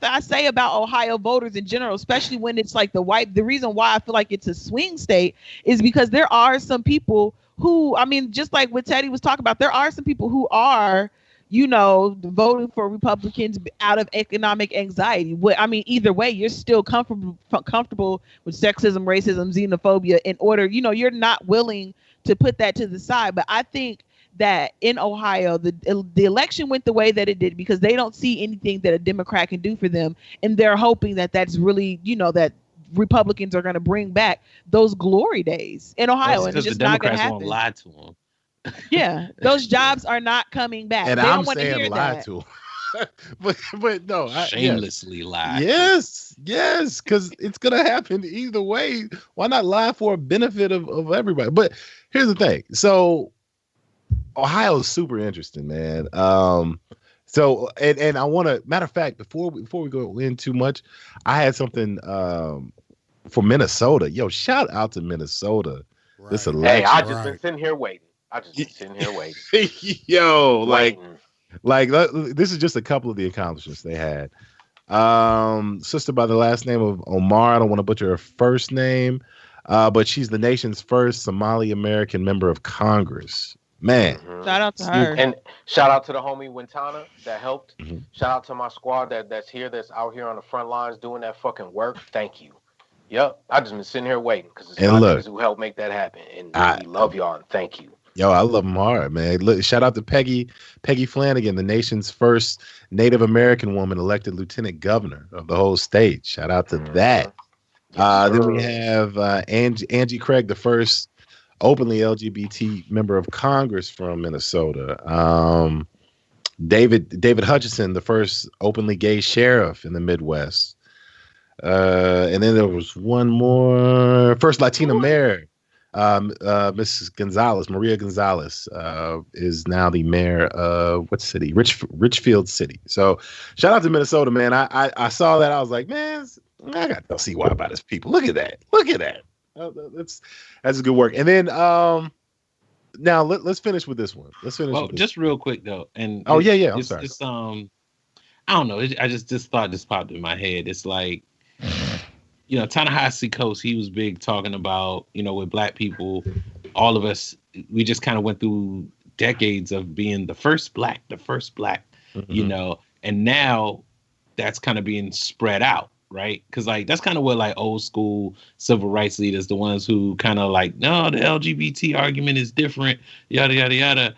[SPEAKER 1] I say about Ohio voters in general, especially when it's like the reason why I feel like it's a swing state is because there are some people who, just like what Teddy was talking about, there are some people who are, voting for Republicans out of economic anxiety. Either way, you're still comfortable with sexism, racism, xenophobia in order, you're not willing to put that to the side. But I think that in Ohio, the election went the way that it did because they don't see anything that a Democrat can do for them. And they're hoping that that's really, that Republicans are going to bring back those glory days in Ohio. And it's just not going to happen.
[SPEAKER 8] Won't lie to them.
[SPEAKER 1] Yeah, those jobs are not coming back.
[SPEAKER 2] And
[SPEAKER 1] they
[SPEAKER 2] I'm
[SPEAKER 1] don't want
[SPEAKER 2] saying
[SPEAKER 1] to hear
[SPEAKER 2] lie
[SPEAKER 1] that.
[SPEAKER 2] to them. but no,
[SPEAKER 8] shamelessly lie.
[SPEAKER 2] Yes, because it's gonna happen either way. Why not lie for a benefit of everybody? But here's the thing. So Ohio is super interesting, man. So and I want to, matter of fact, before we go in too much, I had something for Minnesota. Yo, shout out to Minnesota.
[SPEAKER 4] Right.
[SPEAKER 2] This
[SPEAKER 3] Hey,
[SPEAKER 2] election.
[SPEAKER 3] I just been sitting here waiting.
[SPEAKER 2] Yo,
[SPEAKER 3] Waiting.
[SPEAKER 2] this is just a couple of the accomplishments they had. Sister by the last name of Omar. I don't want to butcher her first name, but she's the nation's first Somali American member of Congress. Man,
[SPEAKER 1] Shout out to her.
[SPEAKER 3] And shout out to the homie Wintana that helped.
[SPEAKER 2] Mm-hmm.
[SPEAKER 3] Shout out to my squad that's out here on the front lines doing that fucking work. Thank you. Yep, I just been sitting here waiting because it's my niggas who helped make that happen, and we love y'all and thank you.
[SPEAKER 2] Yo, I love them hard, man. Look, shout out to Peggy Flanagan, the nation's first Native American woman elected lieutenant governor of the whole state. Shout out to that. Then we have Angie Craig, the first openly LGBT member of Congress from Minnesota. David Hutchison, the first openly gay sheriff in the Midwest. And then there was one more, first Latina mayor. Mrs. Gonzalez, Maria Gonzalez, is now the mayor of what city? Richfield City. So shout out to Minnesota, man. I saw that. I was like, man, I got to see why about his people. Look at that. That's good work. And then now let's finish with this one.
[SPEAKER 8] Just real quick though. And
[SPEAKER 2] yeah. I'm sorry.
[SPEAKER 8] It's I don't know. I just thought this popped in my head. It's like, Ta-Nehisi Coates, he was big talking about, with black people, all of us, we just kind of went through decades of being the first black, mm-hmm. And now that's kind of being spread out, right? Because that's kind of what old school civil rights leaders, the ones who kind of no, the LGBT argument is different, yada, yada, yada.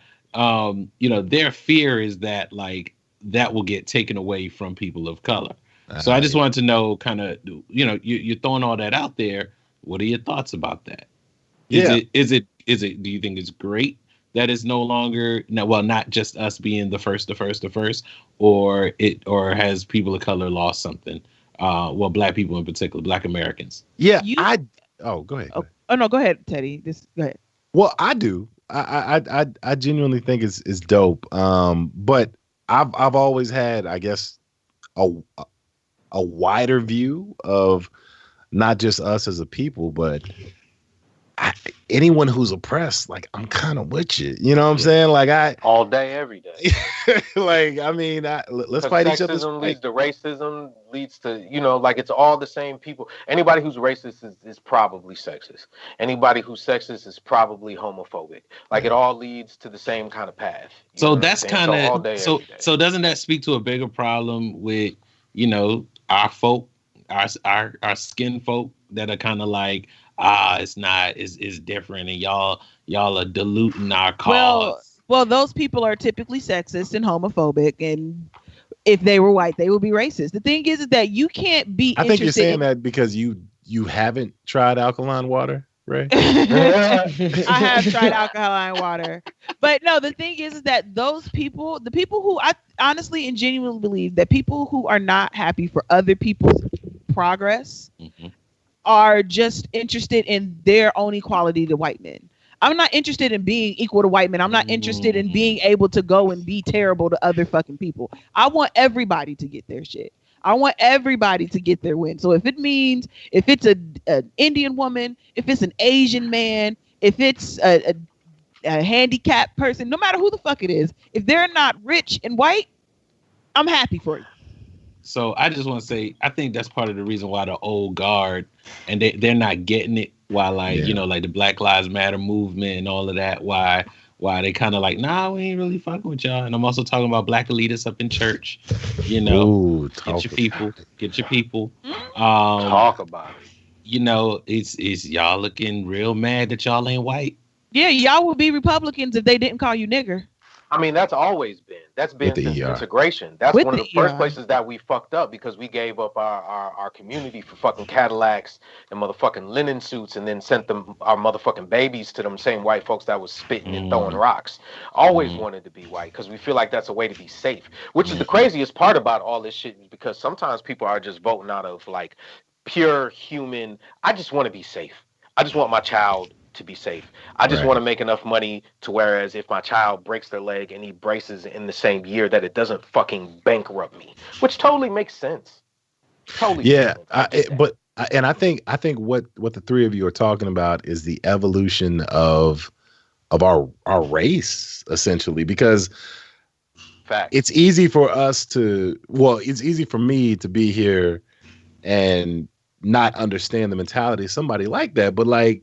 [SPEAKER 8] Their fear is that that will get taken away from people of color. So I just wanted to know, kind of, you're throwing all that out there. What are your thoughts about that? Is it? Do you think it's great that it's no longer, not just us being the first, or has people of color lost something? Black people in particular, Black Americans.
[SPEAKER 2] Yeah, go ahead.
[SPEAKER 1] Oh no, go ahead, Teddy. Just go ahead.
[SPEAKER 2] Well, I do. I genuinely think it's dope. But I've always had, I guess, a wider view of not just us as a people, but anyone who's oppressed. I'm kind of with you. You know what I'm saying?
[SPEAKER 3] All day, every day.
[SPEAKER 2] Let's fight each other.
[SPEAKER 3] Sexism leads to racism, leads to, it's all the same people. Anybody who's racist is probably sexist. Anybody who's sexist is probably homophobic. It all leads to the same kind of path.
[SPEAKER 8] So that's kind of, so doesn't that speak to a bigger problem with, our folk, our skin folk that are kind of it's different, and y'all are diluting our cause.
[SPEAKER 1] Well, those people are typically sexist and homophobic, and if they were white, they would be racist. The thing is that you can't be.
[SPEAKER 2] I think you're saying that because you haven't tried alkaline water, right?
[SPEAKER 1] I have tried alkaline water, but no. The thing is that those people, the people who I honestly and genuinely believe that people who are not happy for other people's progress
[SPEAKER 8] mm-hmm.
[SPEAKER 1] are just interested in their own equality to white men. I'm not interested in being equal to white men. I'm not interested in being able to go and be terrible to other fucking people. I want everybody to get their shit. I want everybody to get their win. So if it's an Indian woman, if it's an Asian man, if it's a handicapped person, no matter who the fuck it is, if they're not rich and white, I'm happy for you.
[SPEAKER 8] So I just want to say, I think that's part of the reason why the old guard and they're not getting it. Why, the Black Lives Matter movement and all of that. Why they kind of nah, we ain't really fucking with y'all. And I'm also talking about black elitists up in church.
[SPEAKER 2] Ooh,
[SPEAKER 8] get your people.
[SPEAKER 3] Talk about it.
[SPEAKER 8] It's y'all looking real mad that y'all ain't white.
[SPEAKER 1] Yeah, y'all would be Republicans if they didn't call you nigger.
[SPEAKER 3] That's always been. That's been since integration. That's one of the first places that we fucked up because we gave up our community for fucking Cadillacs and motherfucking linen suits and then sent them our motherfucking babies to them same white folks that was spitting and throwing rocks. Always wanted to be white because we feel like that's a way to be safe, which is the craziest part about all this shit, is because sometimes people are just voting out of pure human, I just want to be safe. I just want my child to be safe. I just want to make enough money to whereas if my child breaks their leg and he braces in the same year, that it doesn't fucking bankrupt me, which totally makes sense. Totally.
[SPEAKER 2] Yeah, and I think what the three of you are talking about is the evolution of our race, essentially, because it's easy for us to, it's easy for me to be here and not understand the mentality of somebody like that. But like,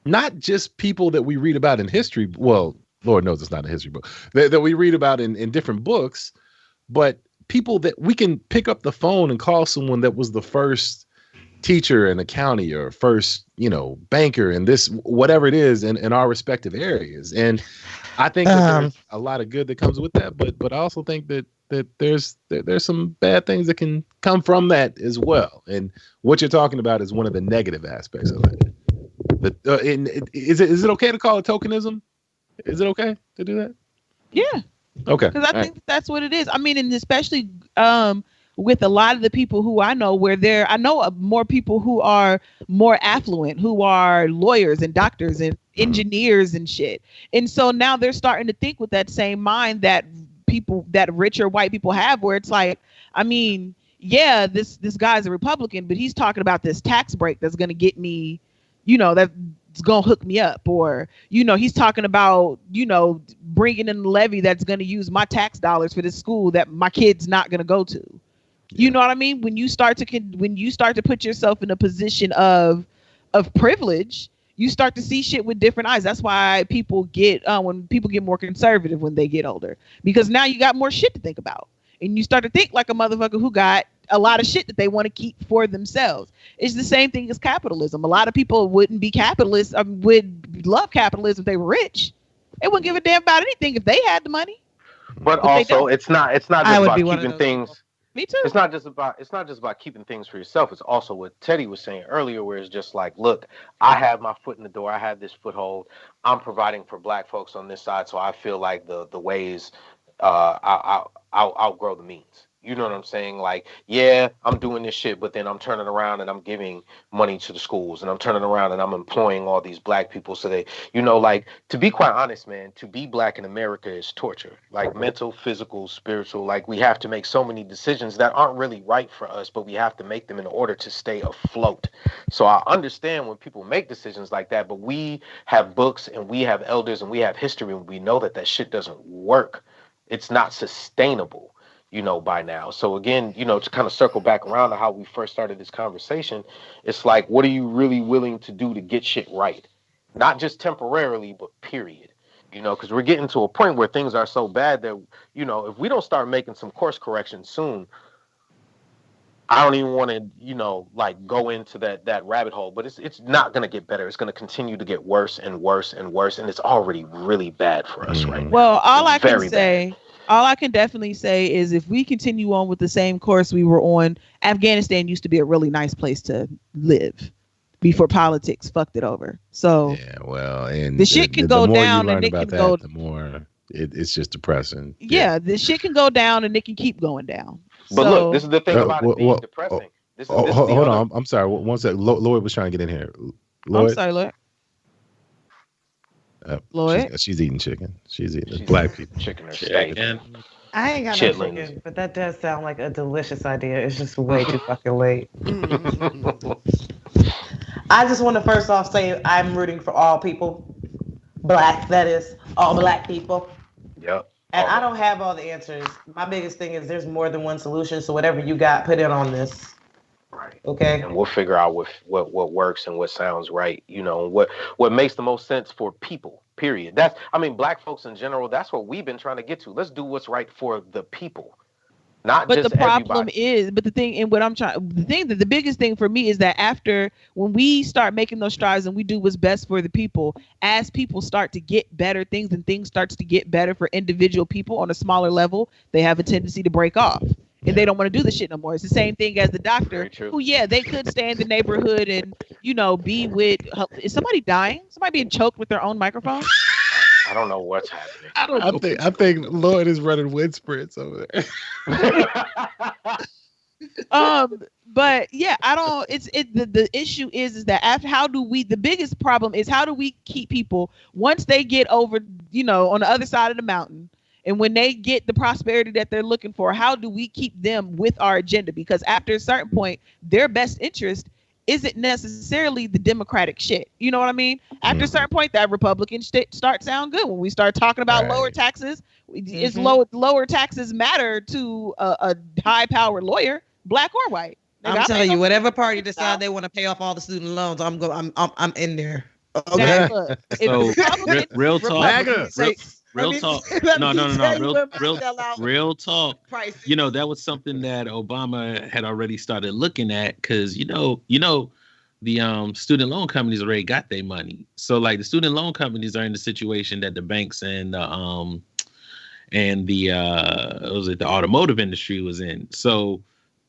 [SPEAKER 2] not just people that we read about in history. Well, Lord knows it's not a history book that we read about in different books, but people that we can pick up the phone and call someone that was the first teacher in a county or first, banker in this, whatever it is in our respective areas. And I think that there's a lot of good that comes with that, but I also think that there's some bad things that can come from that as well. And what you're talking about is one of the negative aspects of it. But is it okay to call it tokenism? Is it okay to do that?
[SPEAKER 1] Yeah.
[SPEAKER 2] Okay.
[SPEAKER 1] Because I think that's what it is. I mean, and especially with a lot of the people who I know, I know more people who are more affluent, who are lawyers and doctors and engineers and shit. And so now they're starting to think with that same mind that richer white people have, where it's like, I mean, yeah, this guy's a Republican, but he's talking about this tax break that's going to get me, that's going to hook me up, or he's talking about bringing in the levy that's going to use my tax dollars for this school that my kid's not going to go to. You know what I mean? When you start to put yourself in a position of privilege, you start to see shit with different eyes. That's why people get when people get more conservative when they get older, because now you got more shit to think about, and you start to think like a motherfucker who got a lot of shit that they want to keep for themselves. It's the same thing as capitalism. A lot of people wouldn't be capitalists, would love capitalism if they were rich. They wouldn't give a damn about anything if they had the money.
[SPEAKER 3] But also, it's not just about keeping things.
[SPEAKER 1] People. Me too.
[SPEAKER 3] It's not just about keeping things for yourself. It's also what Teddy was saying earlier, where it's just like, look, I have my foot in the door. I have this foothold. I'm providing for Black folks on this side, so I feel like the ways I'll outgrow the means. You know what I'm saying? Like, yeah, I'm doing this shit, but then I'm turning around and I'm giving money to the schools, and I'm turning around and I'm employing all these Black people. So they, like, to be quite honest, man, to be Black in America is torture, like mental, physical, spiritual. Like, we have to make so many decisions that aren't really right for us, but we have to make them in order to stay afloat. So I understand when people make decisions like that, but we have books and we have elders and we have history, and we know that shit doesn't work. It's not sustainable. By now. So again, to kind of circle back around to how we first started this conversation, it's like, what are you really willing to do to get shit right? Not just temporarily, but period. Because we're getting to a point where things are so bad that, if we don't start making some course corrections soon, I don't even want to, like, go into that rabbit hole, but it's not going to get better. It's going to continue to get worse and worse and worse. And it's already really bad for us right now.
[SPEAKER 1] Well, all I can definitely say is if we continue on with the same course we were on, Afghanistan used to be a really nice place to live before politics fucked it over. So
[SPEAKER 2] yeah, well, and
[SPEAKER 1] the shit can go down and it can go.
[SPEAKER 2] The more it's just depressing.
[SPEAKER 1] Yeah, the shit can go down and it can keep going down.
[SPEAKER 3] But look, this is the thing about it being depressing.
[SPEAKER 2] Hold on, I'm sorry. One sec. Lloyd was trying to get in here. Lloyd?
[SPEAKER 1] I'm sorry, Lloyd.
[SPEAKER 2] She's eating chicken. She's eating Black people.
[SPEAKER 3] Chicken or steak.
[SPEAKER 7] I ain't got no chicken, but that does sound like a delicious idea. It's just way too fucking late. I just want to first off say I'm rooting for all people. Black, that is, all Black people.
[SPEAKER 3] Yep.
[SPEAKER 7] And I don't have all the answers. My biggest thing is there's more than one solution. So whatever you got, put it on this.
[SPEAKER 3] Right.
[SPEAKER 7] Okay.
[SPEAKER 3] And we'll figure out what works and what sounds right. What makes the most sense for people. Period. Black folks in general. That's what we've been trying to get to. Let's do what's right for the people. Not just
[SPEAKER 1] the problem
[SPEAKER 3] everybody.
[SPEAKER 1] is, but the biggest thing for me is that after when we start making those strides and we do what's best for the people, as people start to get better things and things starts to get better for individual people on a smaller level, they have a tendency to break off and they don't want to do the shit no more. It's the same thing as the doctor who, they could stay in the neighborhood and, be with, is somebody dying? Somebody being choked with their own microphone?
[SPEAKER 3] I don't know what's happening.
[SPEAKER 2] I think Lloyd is running wind sprints over there.
[SPEAKER 1] But yeah, I don't. The issue is that after how do we? The biggest problem is how do we keep people once they get over, on the other side of the mountain, and when they get the prosperity that they're looking for, how do we keep them with our agenda? Because after a certain point, their best interest isn't necessarily the Democratic shit. You know what I mean? After a certain point, that Republican shit starts sound good. When we start talking about lower taxes, it's lower taxes matter to a high-powered lawyer, black or white.
[SPEAKER 7] I'm telling you, whatever party decide they want to pay off all the student loans, I'm in there.
[SPEAKER 1] Okay. Look,
[SPEAKER 8] So real talk. Real talk. No. Real talk. That was something that Obama had already started looking at because the student loan companies already got their money. So like the student loan companies are in the situation that the banks and the automotive industry was in. So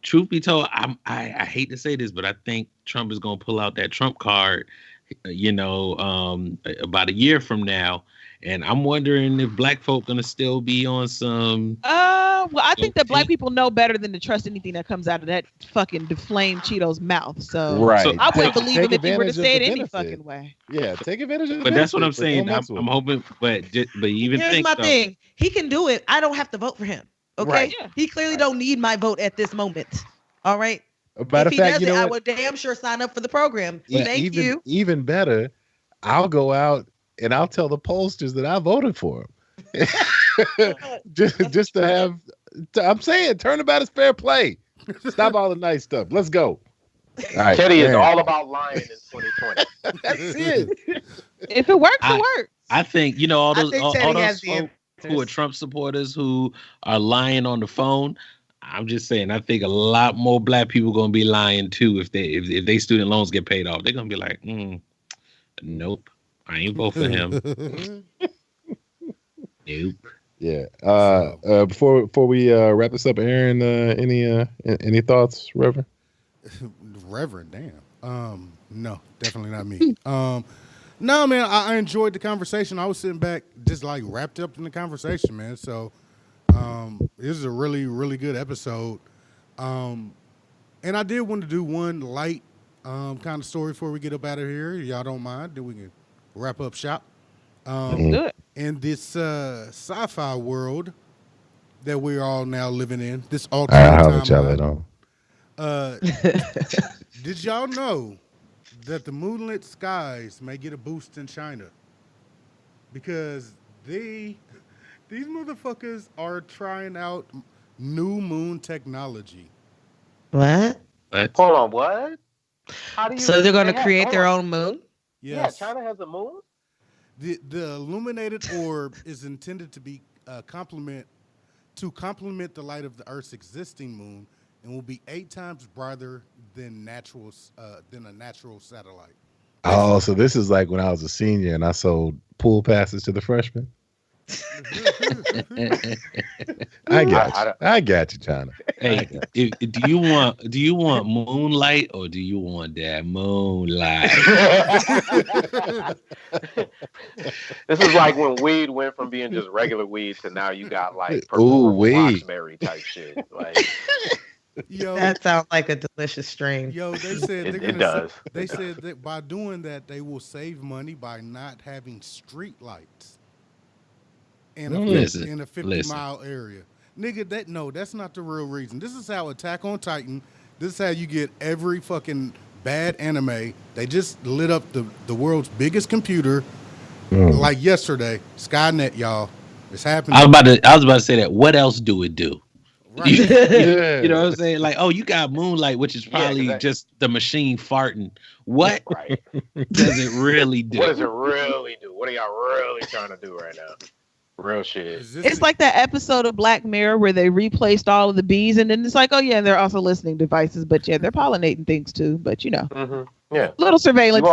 [SPEAKER 8] truth be told, I hate to say this, but I think Trump is gonna pull out that Trump card, about a year from now. And I'm wondering if black folk gonna still be on some.
[SPEAKER 1] Well, I think that black people know better than to trust anything that comes out of that fucking deflamed Cheetos mouth. So, I wouldn't believe him if he were to say it any fucking way.
[SPEAKER 2] Yeah, take advantage of the
[SPEAKER 8] But that's what I'm
[SPEAKER 2] benefit,
[SPEAKER 8] saying. I'm hoping, but even
[SPEAKER 7] here's my thing: he can do it. I don't have to vote for him. Okay,
[SPEAKER 2] Right.
[SPEAKER 7] He clearly don't need my vote at this moment. All right.
[SPEAKER 2] Matter
[SPEAKER 7] if he
[SPEAKER 2] fact,
[SPEAKER 7] does it, I would damn sure sign up for the program. Thank you.
[SPEAKER 2] Even better, I'll go out and I'll tell the pollsters that I voted for him. just to have. I'm saying, turnabout is fair play. Stop all the nice stuff. Let's go. All right,
[SPEAKER 3] Teddy is all about lying in 2020.
[SPEAKER 2] That's it.
[SPEAKER 1] If it works, it works.
[SPEAKER 8] I think all those folk who are Trump supporters who are lying on the phone. I'm just saying, I think a lot more black people gonna be lying too if they student loans get paid off. They're gonna be like, nope, I ain't vote for him. Nope.
[SPEAKER 2] Yeah. Before we wrap this up, Aaron, any thoughts, Reverend?
[SPEAKER 4] Reverend, damn. No, definitely not me. No, man, I enjoyed the conversation. I was sitting back, just like wrapped up in the conversation, man. So, this is a really, really good episode. And I did want to do one light, kind of story before we get up out of here. Y'all don't mind? Then we can wrap up shop.
[SPEAKER 1] Let's do it.
[SPEAKER 4] In this sci-fi world that we're all now living in, this alternate timeline. Did y'all know that the moonlit skies may get a boost in China? Because these motherfuckers are trying out new moon technology.
[SPEAKER 7] What?
[SPEAKER 3] Hold on, what?
[SPEAKER 7] So they're going to create their own moon?
[SPEAKER 4] Yes.
[SPEAKER 3] Yeah, China has a moon?
[SPEAKER 4] The illuminated orb is intended to be complement the light of the Earth's existing moon and will be 8 times brighter than a natural satellite.
[SPEAKER 2] Oh, so this is like when I was a senior and I sold pool passes to the freshmen. I got you, China.
[SPEAKER 8] Hey, do you want moonlight or do you want that moonlight?
[SPEAKER 3] This is like when weed went from being just regular weed to now you got like purple Roxbury type shit. Like,
[SPEAKER 7] yo, that sounds like a delicious strain.
[SPEAKER 4] Yo, they said
[SPEAKER 3] it does.
[SPEAKER 4] They said that by doing that they will save money by not having street lights in a 50-mile area. Nigga, that's not the real reason. This is how Attack on Titan, this is how you get every fucking bad anime. They just lit up the world's biggest computer like yesterday. Skynet, y'all. It's happening.
[SPEAKER 8] I was about to say that. What else do it do?
[SPEAKER 4] Right.
[SPEAKER 8] You know what I'm saying? Like, oh, you got moonlight, which is probably just the machine farting. What does it really do?
[SPEAKER 3] What does it really do? What are y'all really trying to do right now? Real shit.
[SPEAKER 1] It's like that episode of Black Mirror where they replaced all of the bees, and then it's like, oh yeah, they're also listening devices, but yeah, they're pollinating things too. But
[SPEAKER 3] yeah,
[SPEAKER 1] little surveillance,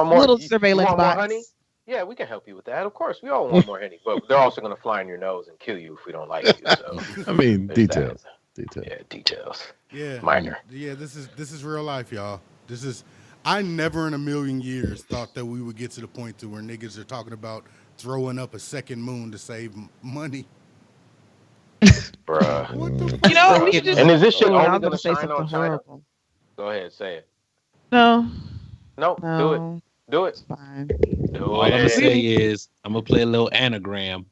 [SPEAKER 3] surveillance
[SPEAKER 1] bots.
[SPEAKER 3] More honey? Yeah, we can help you with that. Of course, we all want more honey, but they're also going to fly in your nose and kill you if we don't like you. So,
[SPEAKER 2] I mean, details.
[SPEAKER 3] Yeah, details.
[SPEAKER 4] Yeah,
[SPEAKER 3] minor.
[SPEAKER 4] Yeah, this is real life, y'all. I never in a million years thought that we would get to the point to where niggas are talking about throwing up a second moon to save money.
[SPEAKER 3] Bruh.
[SPEAKER 4] What the
[SPEAKER 1] You know, we should just.
[SPEAKER 3] And is this shit
[SPEAKER 1] Oh, I
[SPEAKER 3] only
[SPEAKER 1] was
[SPEAKER 3] gonna
[SPEAKER 1] gonna say
[SPEAKER 3] shine
[SPEAKER 1] something
[SPEAKER 3] on China?
[SPEAKER 1] horrible.
[SPEAKER 3] Go ahead, say it.
[SPEAKER 1] No,
[SPEAKER 3] No, do it.
[SPEAKER 1] no,
[SPEAKER 3] Do it.
[SPEAKER 1] it's fine.
[SPEAKER 3] Do
[SPEAKER 8] All I'm gonna
[SPEAKER 3] it.
[SPEAKER 8] say is I'm gonna play a little anagram.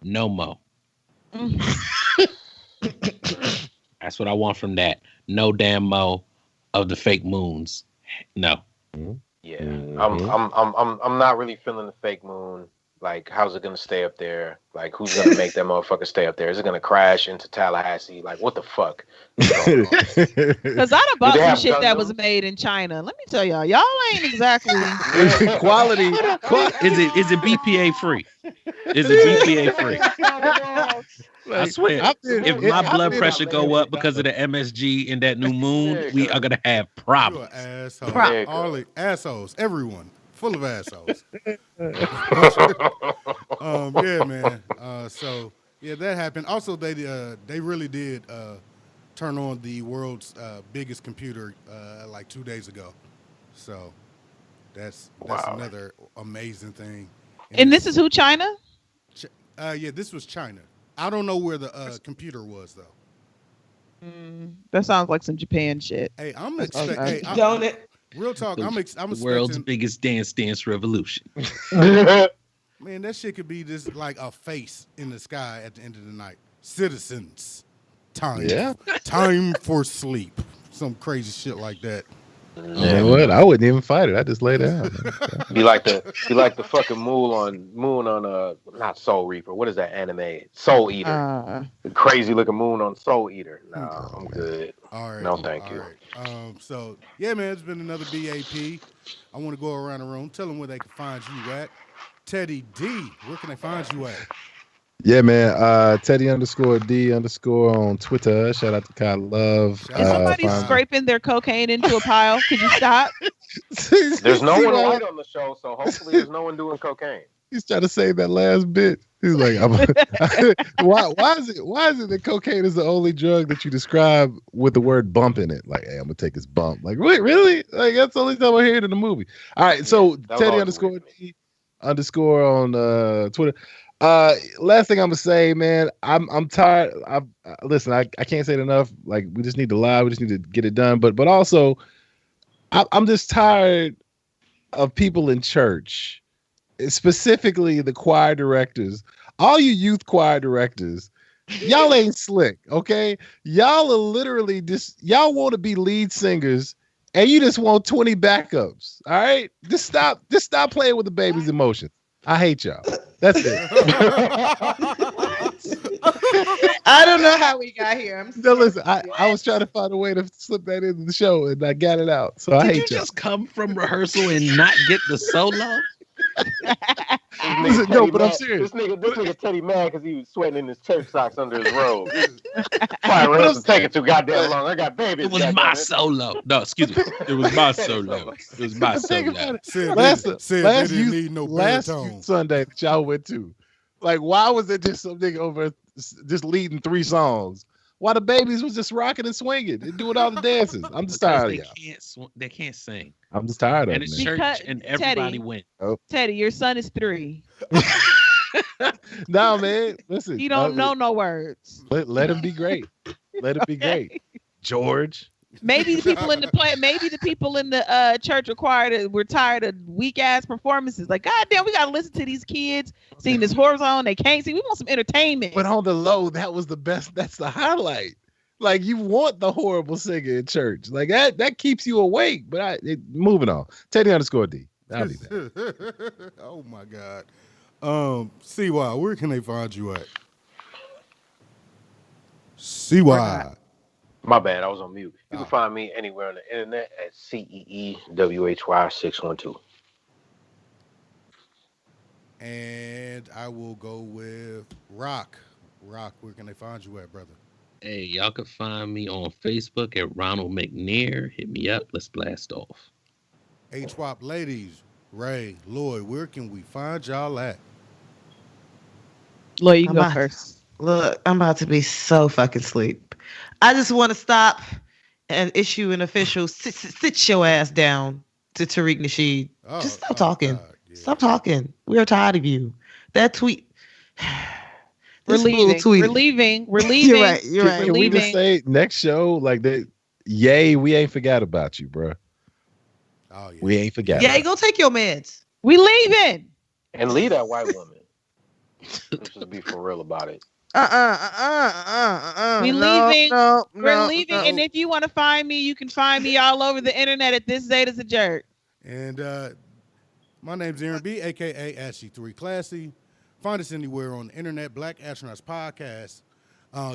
[SPEAKER 8] No mo. That's what I want from that. No damn mo of the fake moons. No.
[SPEAKER 3] Yeah,
[SPEAKER 2] Mhm.
[SPEAKER 3] I'm not really feeling the fake moon. Like, how's it gonna stay up there? Like, who's gonna make that motherfucker stay up there? Is it gonna crash into Tallahassee? Like, what the fuck?
[SPEAKER 1] Because I'd have bought
[SPEAKER 3] they
[SPEAKER 1] some
[SPEAKER 3] have
[SPEAKER 1] shit that was
[SPEAKER 3] Gundams?
[SPEAKER 1] made in China. Let me tell y'all ain't exactly.
[SPEAKER 2] Quality.
[SPEAKER 8] Is it BPA free? Is it BPA free? I swear, if my blood pressure go up because of the MSG in that new moon, we are gonna have
[SPEAKER 4] You
[SPEAKER 8] problems.
[SPEAKER 4] an asshole.
[SPEAKER 3] Right.
[SPEAKER 4] All the assholes. Everyone. Full of assholes. Yeah, man. So yeah, that happened. Also, they really did turn on the world's biggest computer like 2 days ago. So that's
[SPEAKER 3] Wow.
[SPEAKER 4] another amazing thing.
[SPEAKER 1] And this is who, China?
[SPEAKER 4] Yeah, this was China. I don't know where the computer was though.
[SPEAKER 1] That sounds like some Japan shit.
[SPEAKER 4] Hey, I'm
[SPEAKER 1] Okay.
[SPEAKER 4] expecting. Hey,
[SPEAKER 7] Don't it?
[SPEAKER 4] real talk. I'm
[SPEAKER 8] The world's
[SPEAKER 4] expecting.
[SPEAKER 8] biggest dance revolution.
[SPEAKER 4] Man, that shit could be just like a face in the sky at the end of the night. Citizens, time,
[SPEAKER 2] Yeah.
[SPEAKER 4] time for sleep. Some crazy shit like that.
[SPEAKER 2] You know what? I wouldn't even fight it. I just lay down.
[SPEAKER 3] Be like the fucking moon on not Soul Reaper. What is that anime? Soul Eater. The crazy looking moon on Soul Eater. Nah, I'm good.
[SPEAKER 4] All right.
[SPEAKER 3] No, thank you.
[SPEAKER 4] All right. So yeah, man, it's been another BAP. I want to go around the room. Tell them where they can find you at. Teddy D, where can they find you at?
[SPEAKER 2] Yeah, man. Teddy _D_ on Twitter. Shout out to Kai Love.
[SPEAKER 1] Is somebody scraping their cocaine into a pile? Could you stop?
[SPEAKER 3] There's no one white on the show, so hopefully there's no one doing cocaine.
[SPEAKER 2] He's trying to save that last bit. He's like, why is it that cocaine is the only drug that you describe with the word bump in it? Like, hey, I'm gonna take this bump. Like, wait, really? Like, that's the only time I hear it in the movie. All right, so Teddy _D_ on Twitter. Last thing I'm gonna say, man, I'm tired. Listen, I can't say it enough. Like, we just need to lie. We just need to get it done. But also, I'm just tired of people in church, specifically the choir directors. All you youth choir directors, y'all ain't slick, okay? Y'all are literally y'all want to be lead singers, and you just want 20 backups. All right, just stop playing with the baby's emotions. I hate y'all. That's it.
[SPEAKER 7] I don't know how we got here.
[SPEAKER 2] No, listen, I was trying to find a way to slip that into the show, and I got it out. So I hate
[SPEAKER 8] Did you
[SPEAKER 2] y'all.
[SPEAKER 8] just come from rehearsal and not get the solo?
[SPEAKER 2] Listen, no, but I'm serious.
[SPEAKER 3] This nigga Teddy mad because he was sweating in his church socks under his robe. Probably rehearsal taking too goddamn long. I got babies.
[SPEAKER 8] It was my solo. No, excuse me. It was my solo. It was my solo.
[SPEAKER 4] Said they didn't need no
[SPEAKER 2] last
[SPEAKER 4] baritone.
[SPEAKER 2] youth Sunday that y'all went to, like, why was it just some nigga over just leading 3 songs? Why the babies was just rocking and swinging and doing all the dances? I'm just tired of y'all.
[SPEAKER 8] They can't sing.
[SPEAKER 2] I'm just tired of
[SPEAKER 8] And
[SPEAKER 2] it,
[SPEAKER 8] it's
[SPEAKER 2] man.
[SPEAKER 8] church,
[SPEAKER 1] Because-
[SPEAKER 8] and everybody
[SPEAKER 1] Teddy.
[SPEAKER 8] went.
[SPEAKER 1] Teddy, your son is 3.
[SPEAKER 2] No, man. Listen,
[SPEAKER 1] He don't know no words.
[SPEAKER 2] Let him be great. Let him be great. George.
[SPEAKER 1] Maybe the people in the church were tired of weak ass performances. Like, goddamn, we gotta listen to these kids sing this horror song. They can't sing. We want some entertainment.
[SPEAKER 2] But on the low, that was the best. That's the highlight. Like, you want the horrible singer in church. Like, that keeps you awake. But moving on. Teddy _D. I'll be back.
[SPEAKER 4] Oh my God. CY, where can they find you at? CY.
[SPEAKER 3] My bad, I was on mute. You can find me anywhere on the internet at CEEWHY612.
[SPEAKER 4] And I will go with Rock. Rock, where can they find you at, brother?
[SPEAKER 8] Hey, y'all can find me on Facebook at Ronald McNair. Hit me up. Let's blast off.
[SPEAKER 4] HWAP ladies, Ray, Lloyd, where can we find y'all at?
[SPEAKER 1] Lloyd, you can go first.
[SPEAKER 7] Look, I'm about to be so fucking sleep. I just want to stop and issue an official sit your ass down to Tariq Nasheed. Just stop talking.
[SPEAKER 4] God, yeah.
[SPEAKER 7] Stop talking. We are tired of you. That tweet
[SPEAKER 1] We're
[SPEAKER 7] This fool
[SPEAKER 1] leaving.
[SPEAKER 7] tweeted.
[SPEAKER 1] We're leaving. We're leaving.
[SPEAKER 7] You're right. You're right.
[SPEAKER 2] Can we just
[SPEAKER 1] leaving.
[SPEAKER 2] say next show like that? Yay, we ain't forgot about you, bro.
[SPEAKER 4] Oh yeah.
[SPEAKER 2] We ain't forgot.
[SPEAKER 7] Yeah,
[SPEAKER 2] about
[SPEAKER 7] go take your meds.
[SPEAKER 1] We leaving.
[SPEAKER 3] And leave that white woman. Let's just be for real about it.
[SPEAKER 1] We
[SPEAKER 7] No,
[SPEAKER 1] leaving.
[SPEAKER 7] no,
[SPEAKER 1] We're
[SPEAKER 7] no,
[SPEAKER 1] leaving.
[SPEAKER 7] no.
[SPEAKER 1] And if you want to find me, you can find me all over the internet at This Zeta's a Jerk.
[SPEAKER 4] And my name's Aaron B, aka Ashy3 Classy. Find us anywhere on the internet, Black Astronauts Podcast.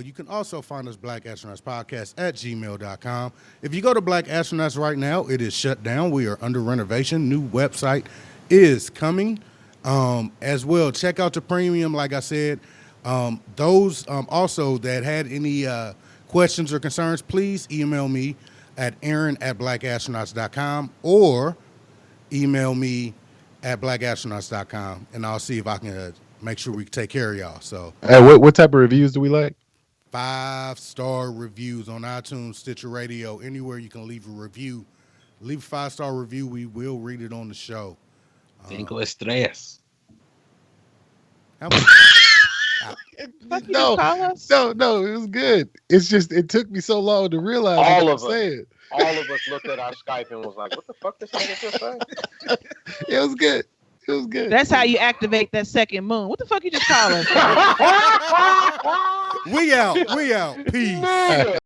[SPEAKER 4] You can also find us Black Astronauts Podcast at gmail.com. If you go to Black Astronauts right now, it is shut down. We are under renovation. New website is coming. As well, check out the premium, like I said. Those also that had any questions or concerns, please email me at aaron@blackastronauts.com or email me at blackastronauts.com, and I'll see if I can make sure we can take care of y'all. So,
[SPEAKER 2] Hey, what type of reviews do we like?
[SPEAKER 4] 5-star reviews on iTunes, Stitcher Radio, anywhere you can leave a review. Leave a 5-star review. We will read it on the show.
[SPEAKER 8] 5 estrellas.
[SPEAKER 4] How much?
[SPEAKER 1] Fuck you
[SPEAKER 2] No,
[SPEAKER 1] just call us?
[SPEAKER 2] no, it was good. It's just it took me so long to realize
[SPEAKER 3] All
[SPEAKER 2] what
[SPEAKER 3] of
[SPEAKER 2] I'm
[SPEAKER 3] us.
[SPEAKER 2] saying.
[SPEAKER 3] All of us looked at our Skype and was like, "What the fuck this nigga just say?"
[SPEAKER 2] It was good. It was good.
[SPEAKER 1] That's how you activate that second moon. What the fuck you just call us?
[SPEAKER 4] We out. Peace.